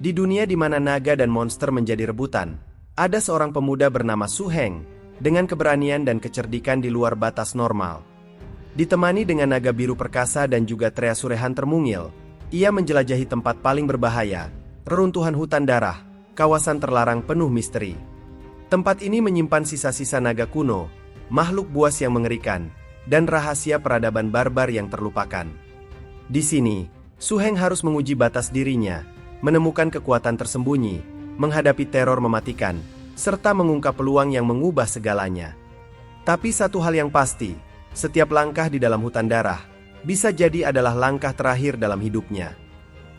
Di dunia di mana naga dan monster menjadi rebutan, ada seorang pemuda bernama Su Heng, dengan keberanian dan kecerdikan di luar batas normal. Ditemani dengan naga biru perkasa dan juga Treasure Hunter mungil, ia menjelajahi tempat paling berbahaya, reruntuhan hutan darah, kawasan terlarang penuh misteri. Tempat ini menyimpan sisa-sisa naga kuno, makhluk buas yang mengerikan, dan rahasia peradaban barbar yang terlupakan. Di sini, Su Heng harus menguji batas dirinya, menemukan kekuatan tersembunyi, menghadapi teror mematikan, serta mengungkap peluang yang mengubah segalanya. Tapi satu hal yang pasti, setiap langkah di dalam hutan darah, bisa jadi adalah langkah terakhir dalam hidupnya.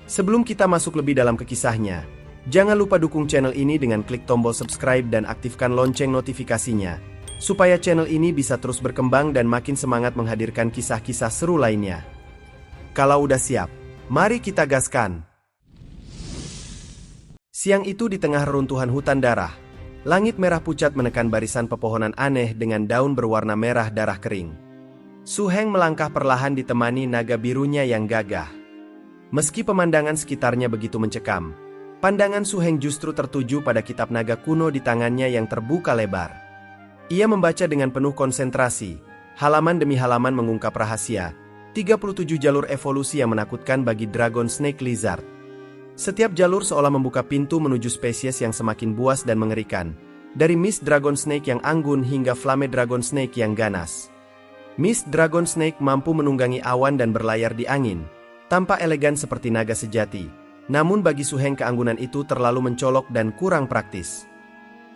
Sebelum kita masuk lebih dalam ke kisahnya, jangan lupa dukung channel ini dengan klik tombol subscribe dan aktifkan lonceng notifikasinya, supaya channel ini bisa terus berkembang dan makin semangat menghadirkan kisah-kisah seru lainnya. Kalau udah siap, mari kita gaskan! Siang itu di tengah reruntuhan hutan darah, langit merah pucat menekan barisan pepohonan aneh dengan daun berwarna merah darah kering. Su Heng melangkah perlahan ditemani naga birunya yang gagah. Meski pemandangan sekitarnya begitu mencekam, pandangan Su Heng justru tertuju pada kitab naga kuno di tangannya yang terbuka lebar. Ia membaca dengan penuh konsentrasi, halaman demi halaman mengungkap rahasia, 37 jalur evolusi yang menakutkan bagi Dragon Snake Lizard. Setiap jalur seolah membuka pintu menuju spesies yang semakin buas dan mengerikan, dari Mist Dragon Snake yang anggun hingga Flame Dragon Snake yang ganas. Mist Dragon Snake mampu menunggangi awan dan berlayar di angin, tampak elegan seperti naga sejati, namun bagi Su Heng keanggunan itu terlalu mencolok dan kurang praktis.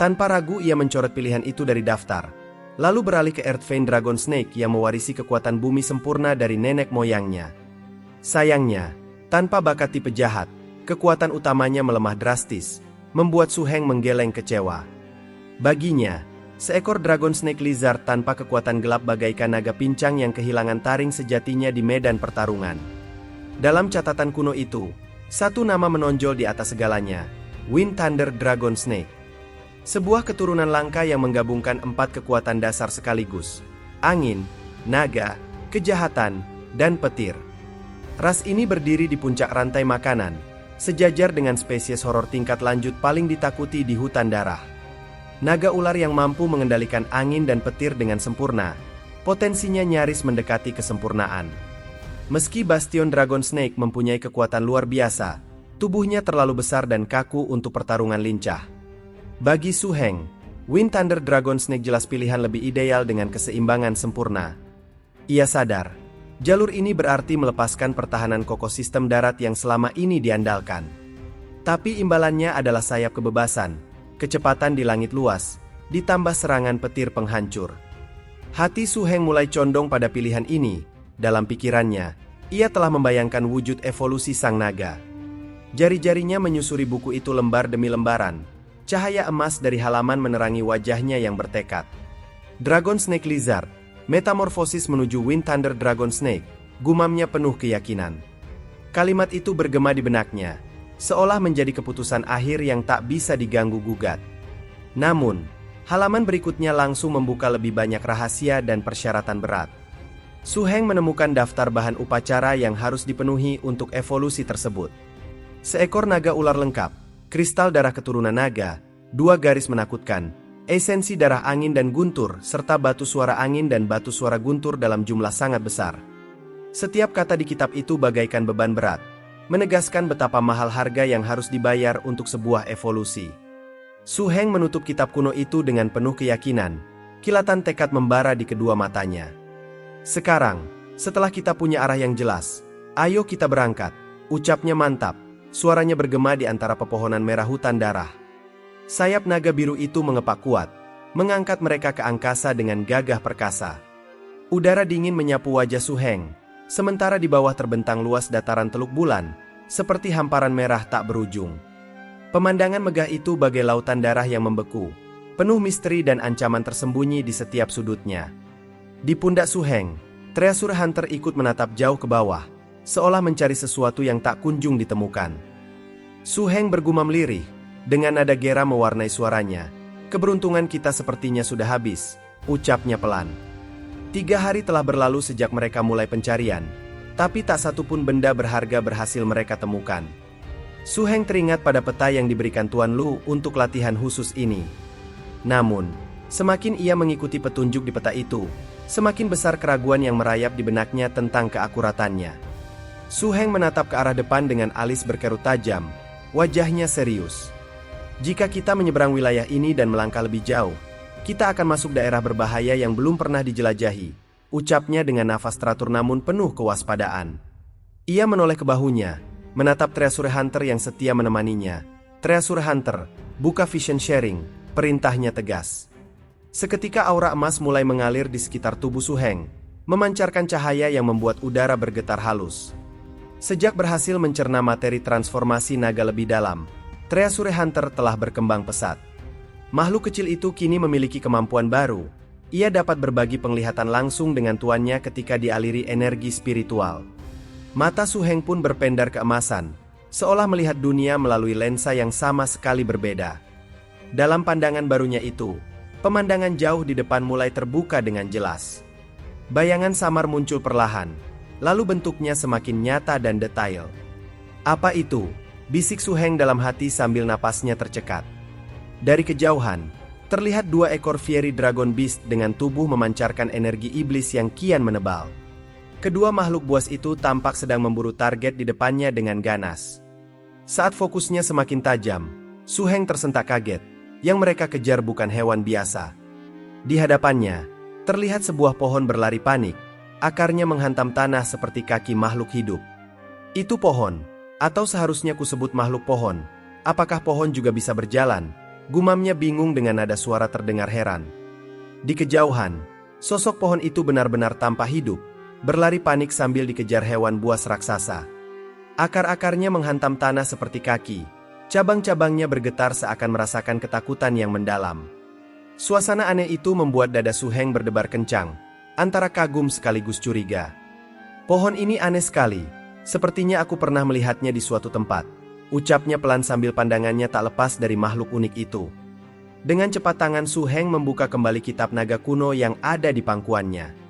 Tanpa ragu ia mencoret pilihan itu dari daftar, lalu beralih ke Earthvein Dragon Snake yang mewarisi kekuatan bumi sempurna dari nenek moyangnya. Sayangnya, tanpa bakat tipe jahat, kekuatan utamanya melemah drastis, membuat Su Heng menggeleng kecewa. Baginya, seekor Dragon Snake Lizard tanpa kekuatan gelap bagaikan naga pincang yang kehilangan taring sejatinya di medan pertarungan. Dalam catatan kuno itu, satu nama menonjol di atas segalanya, Wind Thunder Dragon Snake. Sebuah keturunan langka yang menggabungkan 4 kekuatan dasar sekaligus: angin, naga, kejahatan, dan petir. Ras ini berdiri di puncak rantai makanan, sejajar dengan spesies horor tingkat lanjut paling ditakuti di hutan darah. Naga ular yang mampu mengendalikan angin dan petir dengan sempurna, potensinya nyaris mendekati kesempurnaan. Meski Bastion Dragon Snake mempunyai kekuatan luar biasa, tubuhnya terlalu besar dan kaku untuk pertarungan lincah. Bagi Su Heng, Wind Thunder Dragon Snake jelas pilihan lebih ideal dengan keseimbangan sempurna. Ia sadar, jalur ini berarti melepaskan pertahanan kokoh sistem darat yang selama ini diandalkan. Tapi imbalannya adalah sayap kebebasan, kecepatan di langit luas, ditambah serangan petir penghancur. Hati Su Heng mulai condong pada pilihan ini. Dalam pikirannya, ia telah membayangkan wujud evolusi sang naga. Jari-jarinya menyusuri buku itu lembar demi lembaran. Cahaya emas dari halaman menerangi wajahnya yang bertekad. Dragon Snake Lizard, metamorfosis menuju Wind Thunder Dragon Snake, gumamnya penuh keyakinan. Kalimat itu bergema di benaknya, seolah menjadi keputusan akhir yang tak bisa diganggu-gugat. Namun, halaman berikutnya langsung membuka lebih banyak rahasia dan persyaratan berat. Su Heng menemukan daftar bahan upacara yang harus dipenuhi untuk evolusi tersebut. Seekor naga ular lengkap, kristal darah keturunan naga, 2 garis menakutkan, esensi darah angin dan guntur, serta batu suara angin dan batu suara guntur dalam jumlah sangat besar. Setiap kata di kitab itu bagaikan beban berat, menegaskan betapa mahal harga yang harus dibayar untuk sebuah evolusi. Su Heng menutup kitab kuno itu dengan penuh keyakinan, kilatan tekad membara di kedua matanya. Sekarang, setelah kita punya arah yang jelas, ayo kita berangkat, ucapnya mantap, suaranya bergema di antara pepohonan merah hutan darah. Sayap naga biru itu mengepak kuat, mengangkat mereka ke angkasa dengan gagah perkasa. Udara dingin menyapu wajah Su Heng, sementara di bawah terbentang luas dataran Teluk Bulan, seperti hamparan merah tak berujung. Pemandangan megah itu bagai lautan darah yang membeku, penuh misteri dan ancaman tersembunyi di setiap sudutnya. Di pundak Su Heng, Treasure Hunter ikut menatap jauh ke bawah, seolah mencari sesuatu yang tak kunjung ditemukan. Su Heng bergumam lirih, dengan nada geram mewarnai suaranya. Keberuntungan kita sepertinya sudah habis, ucapnya pelan. 3 hari telah berlalu sejak mereka mulai pencarian, tapi tak satu pun benda berharga berhasil mereka temukan. Su Heng teringat pada peta yang diberikan Tuan Lu untuk latihan khusus ini. Namun, semakin ia mengikuti petunjuk di peta itu, semakin besar keraguan yang merayap di benaknya tentang keakuratannya. Su Heng menatap ke arah depan dengan alis berkerut tajam, wajahnya serius. Jika kita menyeberang wilayah ini dan melangkah lebih jauh, kita akan masuk daerah berbahaya yang belum pernah dijelajahi, ucapnya dengan nafas teratur namun penuh kewaspadaan. Ia menoleh ke bahunya, menatap Treasure Hunter yang setia menemaninya. Treasure Hunter, buka vision sharing, perintahnya tegas. Seketika aura emas mulai mengalir di sekitar tubuh Su Heng, memancarkan cahaya yang membuat udara bergetar halus. Sejak berhasil mencerna materi transformasi naga lebih dalam, Treasure Hunter telah berkembang pesat. Makhluk kecil itu kini memiliki kemampuan baru. Ia dapat berbagi penglihatan langsung dengan tuannya ketika dialiri energi spiritual. Mata Su Heng pun berpendar keemasan, seolah melihat dunia melalui lensa yang sama sekali berbeda. Dalam pandangan barunya itu, pemandangan jauh di depan mulai terbuka dengan jelas. Bayangan samar muncul perlahan, lalu bentuknya semakin nyata dan detail. Apa itu? Bisik Su Heng dalam hati sambil napasnya tercekat. Dari kejauhan, terlihat dua ekor Fiery Dragon Beast dengan tubuh memancarkan energi iblis yang kian menebal. Kedua makhluk buas itu tampak sedang memburu target di depannya dengan ganas. Saat fokusnya semakin tajam, Su Heng tersentak kaget. Yang mereka kejar bukan hewan biasa. Di hadapannya, terlihat sebuah pohon berlari panik. Akarnya menghantam tanah seperti kaki makhluk hidup. Itu pohon, atau seharusnya kusebut makhluk pohon. Apakah pohon juga bisa berjalan? Gumamnya bingung dengan nada suara terdengar heran. Di kejauhan, sosok pohon itu benar-benar tanpa hidup, berlari panik sambil dikejar hewan buas raksasa. Akar-akarnya menghantam tanah seperti kaki, cabang-cabangnya bergetar seakan merasakan ketakutan yang mendalam. Suasana aneh itu membuat dada Su Heng berdebar kencang, antara kagum sekaligus curiga. Pohon ini aneh sekali, sepertinya aku pernah melihatnya di suatu tempat, ucapnya pelan sambil pandangannya tak lepas dari makhluk unik itu. Dengan cepat tangan Su Heng membuka kembali kitab naga kuno yang ada di pangkuannya.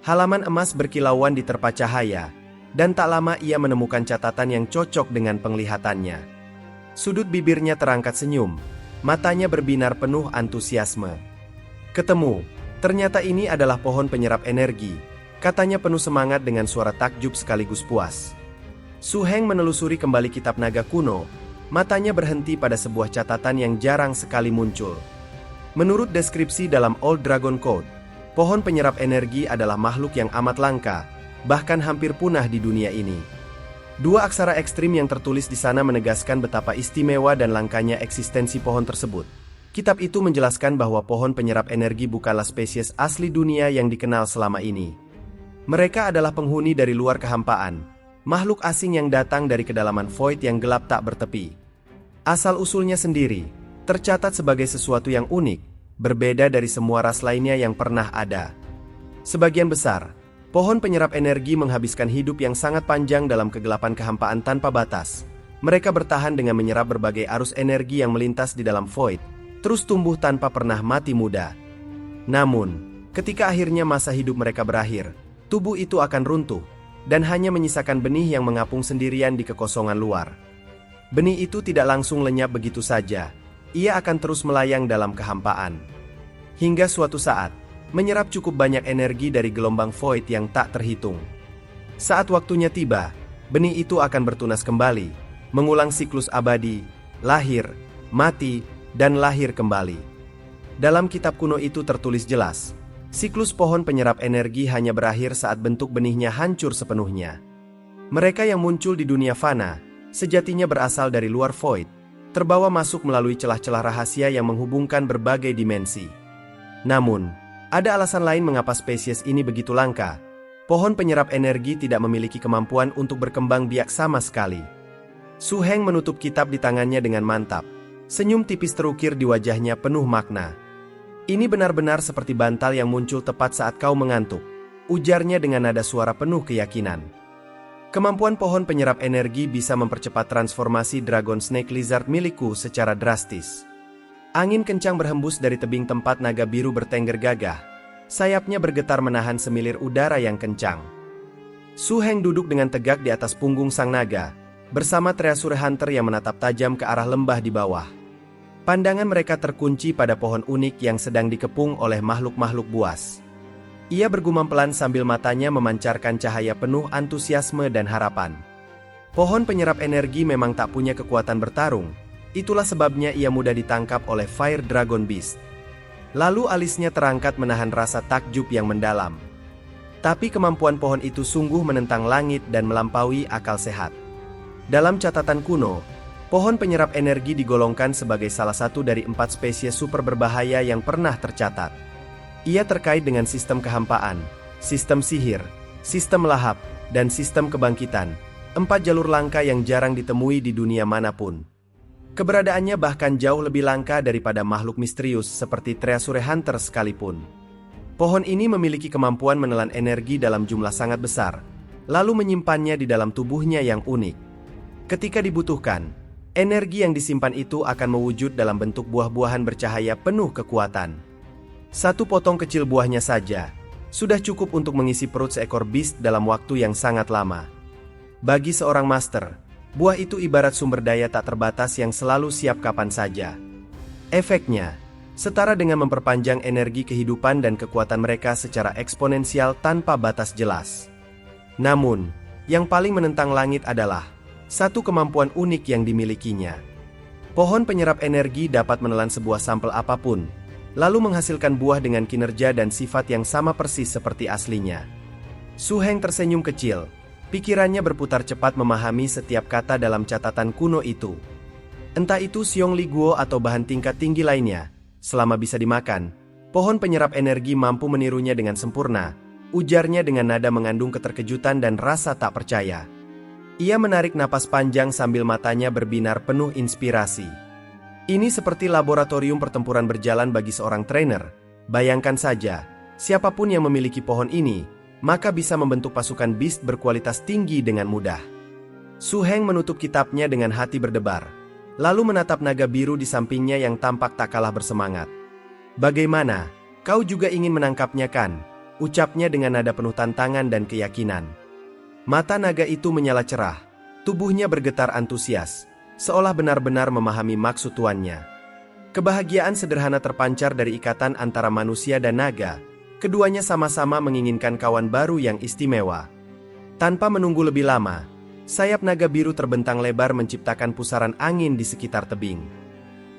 Halaman emas berkilauan diterpa cahaya, dan tak lama ia menemukan catatan yang cocok dengan penglihatannya. Sudut bibirnya terangkat senyum, matanya berbinar penuh antusiasme. Ketemu, ternyata ini adalah pohon penyerap energi, katanya penuh semangat dengan suara takjub sekaligus puas. Su Heng menelusuri kembali kitab naga kuno, matanya berhenti pada sebuah catatan yang jarang sekali muncul. Menurut deskripsi dalam Old Dragon Code, pohon penyerap energi adalah makhluk yang amat langka, bahkan hampir punah di dunia ini. Dua aksara ekstrim yang tertulis di sana menegaskan betapa istimewa dan langkanya eksistensi pohon tersebut. Kitab itu menjelaskan bahwa pohon penyerap energi bukanlah spesies asli dunia yang dikenal selama ini. Mereka adalah penghuni dari luar kehampaan, makhluk asing yang datang dari kedalaman void yang gelap tak bertepi. Asal-usulnya sendiri, tercatat sebagai sesuatu yang unik, berbeda dari semua ras lainnya yang pernah ada. Sebagian besar, pohon penyerap energi menghabiskan hidup yang sangat panjang dalam kegelapan kehampaan tanpa batas. Mereka bertahan dengan menyerap berbagai arus energi yang melintas di dalam void, terus tumbuh tanpa pernah mati muda. Namun, ketika akhirnya masa hidup mereka berakhir, tubuh itu akan runtuh, dan hanya menyisakan benih yang mengapung sendirian di kekosongan luar. Benih itu tidak langsung lenyap begitu saja. Ia akan terus melayang dalam kehampaan. Hingga suatu saat, menyerap cukup banyak energi dari gelombang void yang tak terhitung. Saat waktunya tiba, benih itu akan bertunas kembali, mengulang siklus abadi, lahir, mati, dan lahir kembali. Dalam kitab kuno itu tertulis jelas, siklus pohon penyerap energi hanya berakhir saat bentuk benihnya hancur sepenuhnya. Mereka yang muncul di dunia fana, sejatinya berasal dari luar void, terbawa masuk melalui celah-celah rahasia yang menghubungkan berbagai dimensi. Namun, ada alasan lain mengapa spesies ini begitu langka. Pohon penyerap energi tidak memiliki kemampuan untuk berkembang biak sama sekali. Su Heng menutup kitab di tangannya dengan mantap. Senyum tipis terukir di wajahnya penuh makna. Ini benar-benar seperti bantal yang muncul tepat saat kau mengantuk, ujarnya dengan nada suara penuh keyakinan. Kemampuan pohon penyerap energi bisa mempercepat transformasi Dragon Snake Lizard milikku secara drastis. Angin kencang berhembus dari tebing tempat naga biru bertengger gagah. Sayapnya bergetar menahan semilir udara yang kencang. Su Heng duduk dengan tegak di atas punggung sang naga, bersama Treasure Hunter yang menatap tajam ke arah lembah di bawah. Pandangan mereka terkunci pada pohon unik yang sedang dikepung oleh makhluk-makhluk buas. Ia bergumam pelan sambil matanya memancarkan cahaya penuh antusiasme dan harapan. Pohon penyerap energi memang tak punya kekuatan bertarung, itulah sebabnya ia mudah ditangkap oleh Fire Dragon Beast. Lalu alisnya terangkat menahan rasa takjub yang mendalam. Tapi kemampuan pohon itu sungguh menentang langit dan melampaui akal sehat. Dalam catatan kuno, pohon penyerap energi digolongkan sebagai salah satu dari 4 spesies super berbahaya yang pernah tercatat. Ia terkait dengan sistem kehampaan, sistem sihir, sistem lahap, dan sistem kebangkitan, 4 jalur langka yang jarang ditemui di dunia manapun. Keberadaannya bahkan jauh lebih langka daripada makhluk misterius seperti Treasure Hunter sekalipun. Pohon ini memiliki kemampuan menelan energi dalam jumlah sangat besar, lalu menyimpannya di dalam tubuhnya yang unik. Ketika dibutuhkan, energi yang disimpan itu akan mewujud dalam bentuk buah-buahan bercahaya penuh kekuatan. Satu potong kecil buahnya saja sudah cukup untuk mengisi perut seekor beast dalam waktu yang sangat lama. Bagi seorang master, buah itu ibarat sumber daya tak terbatas yang selalu siap kapan saja. Efeknya setara dengan memperpanjang energi kehidupan dan kekuatan mereka secara eksponensial tanpa batas jelas. Namun, yang paling menentang langit adalah satu kemampuan unik yang dimilikinya. Pohon penyerap energi dapat menelan sebuah sampel apapun, lalu menghasilkan buah dengan kinerja dan sifat yang sama persis seperti aslinya. Su Heng tersenyum kecil, pikirannya berputar cepat memahami setiap kata dalam catatan kuno itu. Entah itu Xiong Li Guo atau bahan tingkat tinggi lainnya, selama bisa dimakan, pohon penyerap energi mampu menirunya dengan sempurna, ujarnya dengan nada mengandung keterkejutan dan rasa tak percaya. Ia menarik napas panjang sambil matanya berbinar penuh inspirasi. Ini seperti laboratorium pertempuran berjalan bagi seorang trainer. Bayangkan saja, siapapun yang memiliki pohon ini, maka bisa membentuk pasukan beast berkualitas tinggi dengan mudah. Su Heng menutup kitabnya dengan hati berdebar, lalu menatap naga biru di sampingnya yang tampak tak kalah bersemangat. "Bagaimana? Kau juga ingin menangkapnya kan?" ucapnya dengan nada penuh tantangan dan keyakinan. Mata naga itu menyala cerah, tubuhnya bergetar antusias, seolah benar-benar memahami maksud tuannya. Kebahagiaan sederhana terpancar dari ikatan antara manusia dan naga. Keduanya sama-sama menginginkan kawan baru yang istimewa. Tanpa menunggu lebih lama, sayap naga biru terbentang lebar menciptakan pusaran angin di sekitar tebing.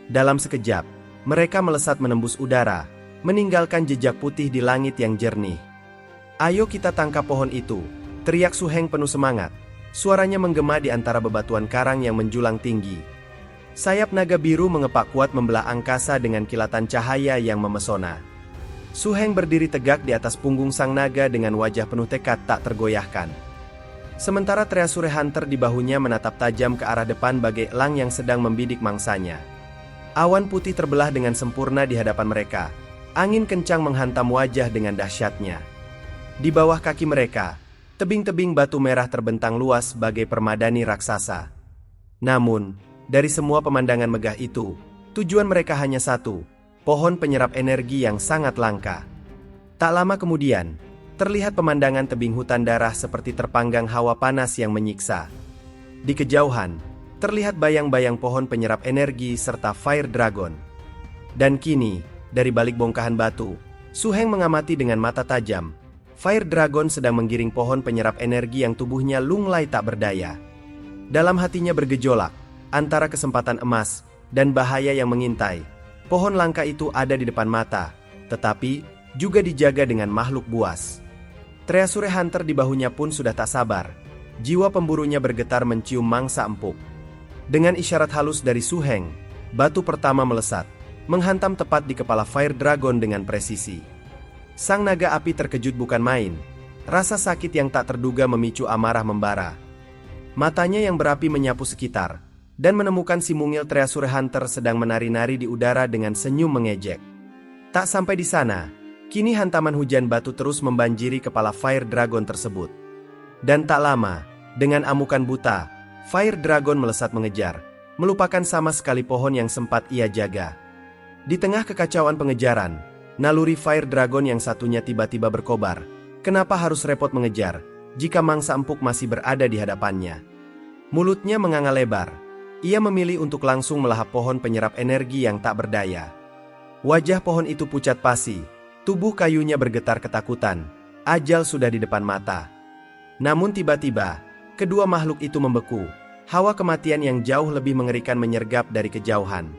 Dalam sekejap, mereka melesat menembus udara, meninggalkan jejak putih di langit yang jernih. "Ayo kita tangkap pohon itu," teriak Su Heng penuh semangat. Suaranya menggema di antara bebatuan karang yang menjulang tinggi. Sayap naga biru mengepak kuat membelah angkasa dengan kilatan cahaya yang memesona. Su Heng berdiri tegak di atas punggung sang naga dengan wajah penuh tekad tak tergoyahkan. Sementara Treasure Hunter di bahunya menatap tajam ke arah depan bagai elang yang sedang membidik mangsanya. Awan putih terbelah dengan sempurna di hadapan mereka. Angin kencang menghantam wajah dengan dahsyatnya. Di bawah kaki mereka, tebing-tebing batu merah terbentang luas bagai permadani raksasa. Namun, dari semua pemandangan megah itu, tujuan mereka hanya satu, pohon penyerap energi yang sangat langka. Tak lama kemudian, terlihat pemandangan tebing hutan darah seperti terpanggang hawa panas yang menyiksa. Di kejauhan, terlihat bayang-bayang pohon penyerap energi serta Fire Dragon. Dan kini, dari balik bongkahan batu, Su Heng mengamati dengan mata tajam. Fire Dragon sedang menggiring pohon penyerap energi yang tubuhnya lunglai tak berdaya. Dalam hatinya bergejolak, antara kesempatan emas dan bahaya yang mengintai. Pohon langka itu ada di depan mata, tetapi juga dijaga dengan makhluk buas. Treasure Hunter di bahunya pun sudah tak sabar. Jiwa pemburunya bergetar mencium mangsa empuk. Dengan isyarat halus dari Su Heng, batu pertama melesat, menghantam tepat di kepala Fire Dragon dengan presisi. Sang naga api terkejut bukan main. Rasa sakit yang tak terduga memicu amarah membara. Matanya yang berapi menyapu sekitar, dan menemukan si mungil Treasure Hunter sedang menari-nari di udara dengan senyum mengejek. Tak sampai di sana, kini hantaman hujan batu terus membanjiri kepala Fire Dragon tersebut. Dan tak lama, dengan amukan buta, Fire Dragon melesat mengejar, melupakan sama sekali pohon yang sempat ia jaga. Di tengah kekacauan pengejaran, naluri Fire Dragon yang satunya tiba-tiba berkobar. Kenapa harus repot mengejar, jika mangsa empuk masih berada di hadapannya? Mulutnya menganga lebar. Ia memilih untuk langsung melahap pohon penyerap energi yang tak berdaya. Wajah pohon itu pucat pasi. Tubuh kayunya bergetar ketakutan. Ajal sudah di depan mata. Namun tiba-tiba, kedua makhluk itu membeku. Hawa kematian yang jauh lebih mengerikan menyergap dari kejauhan.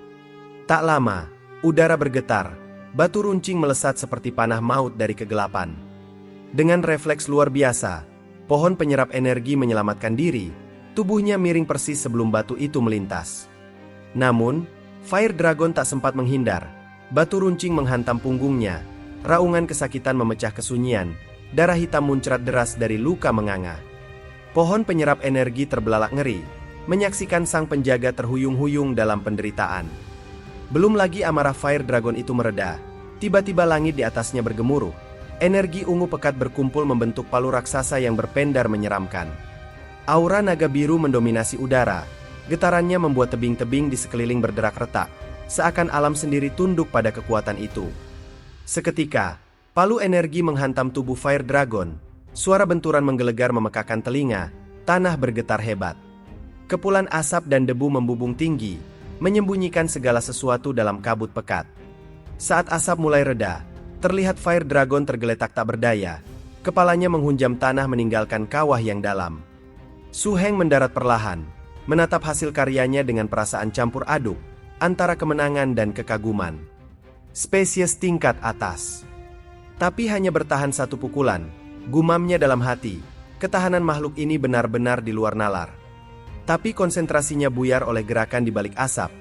Tak lama, udara bergetar. Batu runcing melesat seperti panah maut dari kegelapan. Dengan refleks luar biasa, pohon penyerap energi menyelamatkan diri. Tubuhnya miring persis sebelum batu itu melintas. Namun, Fire Dragon tak sempat menghindar. Batu runcing menghantam punggungnya. Raungan kesakitan memecah kesunyian. Darah hitam muncrat deras dari luka menganga. Pohon penyerap energi terbelalak ngeri, menyaksikan sang penjaga terhuyung-huyung dalam penderitaan. Belum lagi amarah Fire Dragon itu mereda. Tiba-tiba langit di atasnya bergemuruh. Energi ungu pekat berkumpul membentuk palu raksasa yang berpendar menyeramkan. Aura naga biru mendominasi udara. Getarannya membuat tebing-tebing di sekeliling berderak retak, seakan alam sendiri tunduk pada kekuatan itu. Seketika, palu energi menghantam tubuh Fire Dragon. Suara benturan menggelegar memekakkan telinga, tanah bergetar hebat. Kepulan asap dan debu membubung tinggi, menyembunyikan segala sesuatu dalam kabut pekat. Saat asap mulai reda, terlihat Fire Dragon tergeletak tak berdaya. Kepalanya menghunjam tanah meninggalkan kawah yang dalam. Su Heng mendarat perlahan, menatap hasil karyanya dengan perasaan campur aduk, antara kemenangan dan kekaguman. Spesies tingkat atas. Tapi hanya bertahan satu pukulan, gumamnya dalam hati, ketahanan makhluk ini benar-benar di luar nalar. Tapi konsentrasinya buyar oleh gerakan di balik asap,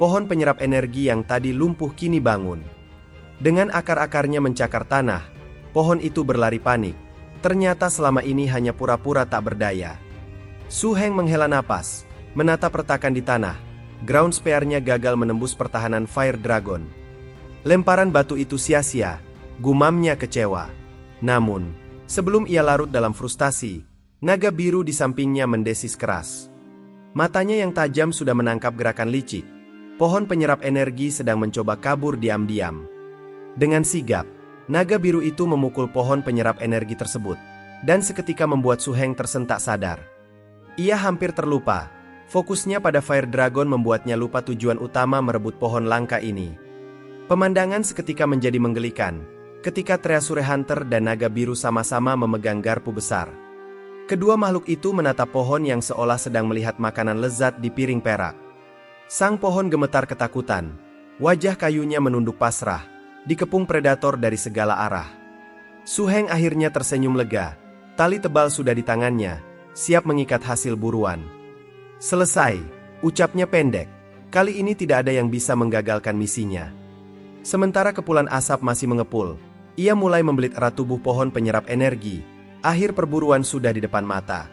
pohon penyerap energi yang tadi lumpuh kini bangun. Dengan akar-akarnya mencakar tanah, pohon itu berlari panik. Ternyata selama ini hanya pura-pura tak berdaya. Su Heng menghela napas, menatap retakan di tanah. Ground spear-nya gagal menembus pertahanan Fire Dragon. Lemparan batu itu sia-sia, gumamnya kecewa. Namun, sebelum ia larut dalam frustasi, naga biru di sampingnya mendesis keras. Matanya yang tajam sudah menangkap gerakan licik. Pohon penyerap energi sedang mencoba kabur diam-diam. Dengan sigap, naga biru itu memukul pohon penyerap energi tersebut, dan seketika membuat Su Heng tersentak sadar. Ia hampir terlupa. Fokusnya pada Fire Dragon membuatnya lupa tujuan utama merebut pohon langka ini. Pemandangan seketika menjadi menggelikan, ketika Treasure Hunter dan naga biru sama-sama memegang garpu besar. Kedua makhluk itu menatap pohon yang seolah sedang melihat makanan lezat di piring perak. Sang pohon gemetar ketakutan. Wajah kayunya menunduk pasrah, dikepung predator dari segala arah. Su Heng akhirnya tersenyum lega. Tali tebal sudah di tangannya, siap mengikat hasil buruan. Selesai, ucapnya pendek. Kali ini tidak ada yang bisa menggagalkan misinya. Sementara kepulan asap masih mengepul, ia mulai membelit erat tubuh pohon penyerap energi. Akhir perburuan sudah di depan mata.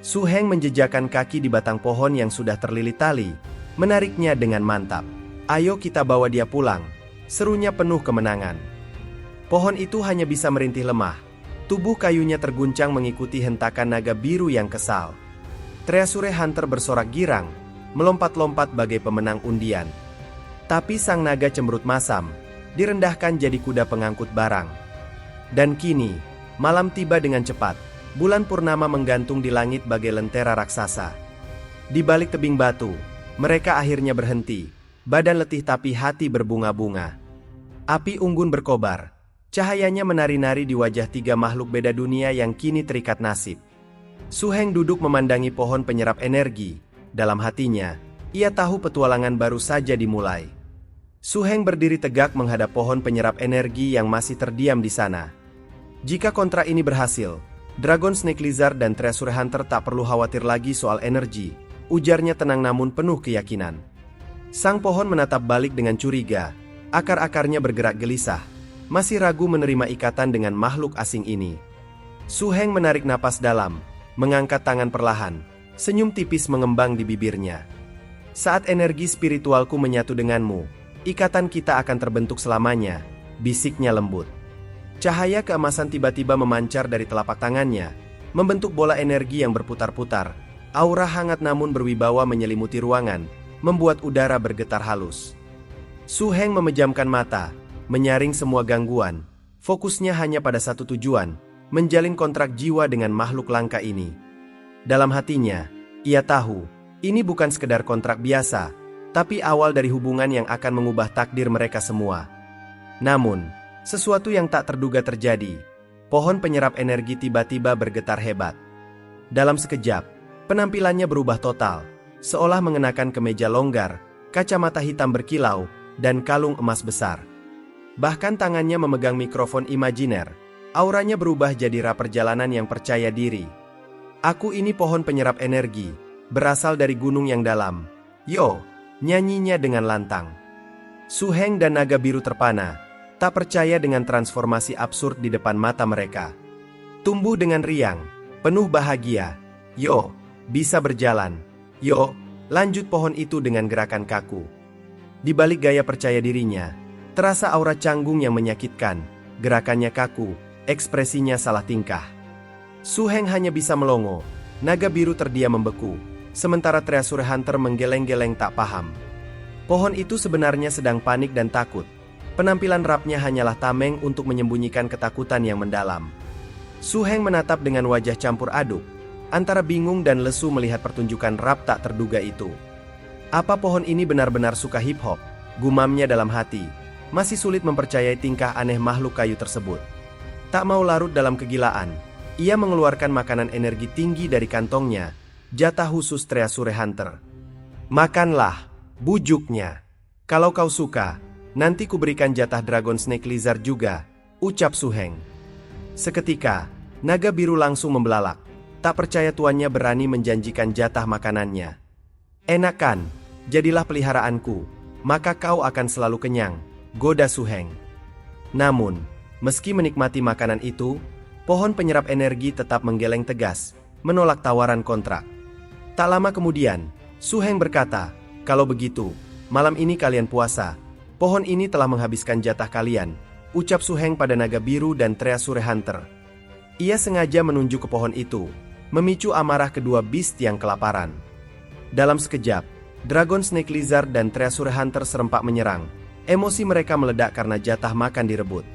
Su Heng menjejakkan kaki di batang pohon yang sudah terlilit tali, menariknya dengan mantap. "Ayo kita bawa dia pulang," serunya penuh kemenangan. Pohon itu hanya bisa merintih lemah. Tubuh kayunya terguncang mengikuti hentakan naga biru yang kesal. Treasure Hunter bersorak girang, melompat-lompat bagai pemenang undian. Tapi sang naga cemberut masam, direndahkan jadi kuda pengangkut barang. Dan kini, malam tiba dengan cepat. Bulan purnama menggantung di langit bagai lentera raksasa. Di balik tebing batu, mereka akhirnya berhenti. Badan letih tapi hati berbunga-bunga. Api unggun berkobar. Cahayanya menari-nari di wajah tiga makhluk beda dunia yang kini terikat nasib. Su Heng duduk memandangi pohon penyerap energi. Dalam hatinya, ia tahu petualangan baru saja dimulai. Su Heng berdiri tegak menghadap pohon penyerap energi yang masih terdiam di sana. Jika kontrak ini berhasil, Dragon Snake Lizard dan Treasure Hunter tak perlu khawatir lagi soal energi, ujarnya tenang namun penuh keyakinan. Sang pohon menatap balik dengan curiga, akar-akarnya bergerak gelisah. Masih ragu menerima ikatan dengan makhluk asing ini. Su Heng menarik napas dalam, mengangkat tangan perlahan, senyum tipis mengembang di bibirnya. "Saat energi spiritualku menyatu denganmu, ikatan kita akan terbentuk selamanya," bisiknya lembut. Cahaya keemasan tiba-tiba memancar dari telapak tangannya, membentuk bola energi yang berputar-putar. Aura hangat namun berwibawa menyelimuti ruangan, membuat udara bergetar halus. Su Heng memejamkan mata, menyaring semua gangguan. Fokusnya hanya pada satu tujuan, menjalin kontrak jiwa dengan makhluk langka ini. Dalam hatinya, Ia tahu, ini bukan sekedar kontrak biasa, tapi awal dari hubungan yang akan mengubah takdir mereka semua. Namun, sesuatu yang tak terduga terjadi. Pohon penyerap energi tiba-tiba bergetar hebat. Dalam sekejap, penampilannya berubah total, seolah mengenakan kemeja longgar, kacamata hitam berkilau, dan kalung emas besar. Bahkan tangannya memegang mikrofon imajiner. Auranya berubah jadi ra perjalanan yang percaya diri. Aku ini pohon penyerap energi, berasal dari gunung yang dalam. Yo, nyanyinya dengan lantang. Su Heng dan naga biru terpana, tak percaya dengan transformasi absurd di depan mata mereka. Tumbuh dengan riang, penuh bahagia. Yo, bisa berjalan. Yo, lanjut pohon itu dengan gerakan kaku. Di balik gaya percaya dirinya, terasa aura canggung yang menyakitkan. Gerakannya kaku, ekspresinya salah tingkah. Su Heng hanya bisa melongo. Naga biru terdiam membeku, sementara Treasure Hunter menggeleng-geleng tak paham. Pohon itu sebenarnya sedang panik dan takut. Penampilan rapnya hanyalah tameng untuk menyembunyikan ketakutan yang mendalam. Su Heng menatap dengan wajah campur aduk, antara bingung dan lesu melihat pertunjukan rap tak terduga itu. Apa pohon ini benar-benar suka hip-hop? Gumamnya dalam hati, masih sulit mempercayai tingkah aneh makhluk kayu tersebut. Tak mau larut dalam kegilaan, ia mengeluarkan makanan energi tinggi dari kantongnya, jatah khusus Treasure Hunter. Makanlah, bujuknya. Kalau kau suka, nanti kuberikan jatah Dragon Snake Lizard juga, ucap Su Heng. Seketika, naga biru langsung membelalak, tak percaya tuannya berani menjanjikan jatah makanannya. Enak kan, jadilah peliharaanku, maka kau akan selalu kenyang, goda Su Heng. Namun, meski menikmati makanan itu, pohon penyerap energi tetap menggeleng tegas, menolak tawaran kontrak. Tak lama kemudian, Su Heng berkata, kalau begitu, malam ini kalian puasa. Pohon ini telah menghabiskan jatah kalian, ucap Su Heng pada naga biru dan Treasure Hunter. Ia sengaja menunjuk ke pohon itu, memicu amarah kedua beast yang kelaparan. Dalam sekejap, Dragon Snake Lizard dan Treasure Hunter serempak menyerang. Emosi mereka meledak karena jatah makan direbut.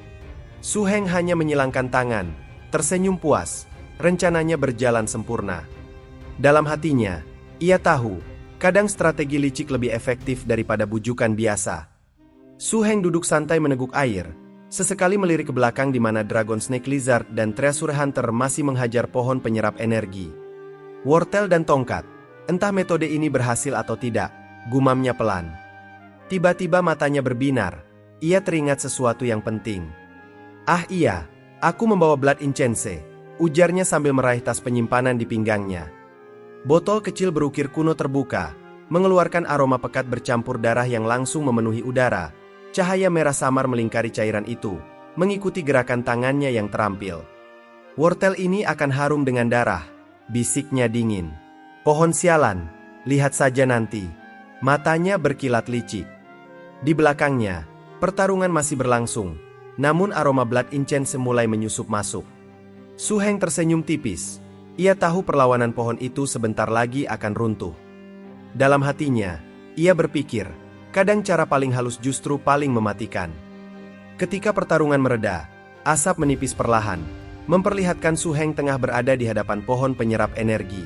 Su Heng hanya menyilangkan tangan, tersenyum puas, rencananya berjalan sempurna. Dalam hatinya, ia tahu, kadang strategi licik lebih efektif daripada bujukan biasa. Su Heng duduk santai meneguk air, sesekali melirik ke belakang di mana Dragon Snake Lizard dan Treasure Hunter masih menghajar pohon penyerap energi. Wortel dan tongkat, entah metode ini berhasil atau tidak, gumamnya pelan. Tiba-tiba matanya berbinar, ia teringat sesuatu yang penting. Ah iya, aku membawa Blood Incense, ujarnya sambil meraih tas penyimpanan di pinggangnya. Botol kecil berukir kuno terbuka, mengeluarkan aroma pekat bercampur darah yang langsung memenuhi udara. Cahaya merah samar melingkari cairan itu, mengikuti gerakan tangannya yang terampil. Wortel ini akan harum dengan darah, bisiknya dingin. Pohon sialan, lihat saja nanti. Matanya berkilat licik. Di belakangnya, pertarungan masih berlangsung. Namun aroma Blood Incense mulai menyusup masuk. Su Heng tersenyum tipis. Ia tahu perlawanan pohon itu sebentar lagi akan runtuh. Dalam hatinya, ia berpikir, kadang cara paling halus justru paling mematikan. Ketika pertarungan mereda, asap menipis perlahan, memperlihatkan Su Heng tengah berada di hadapan pohon penyerap energi.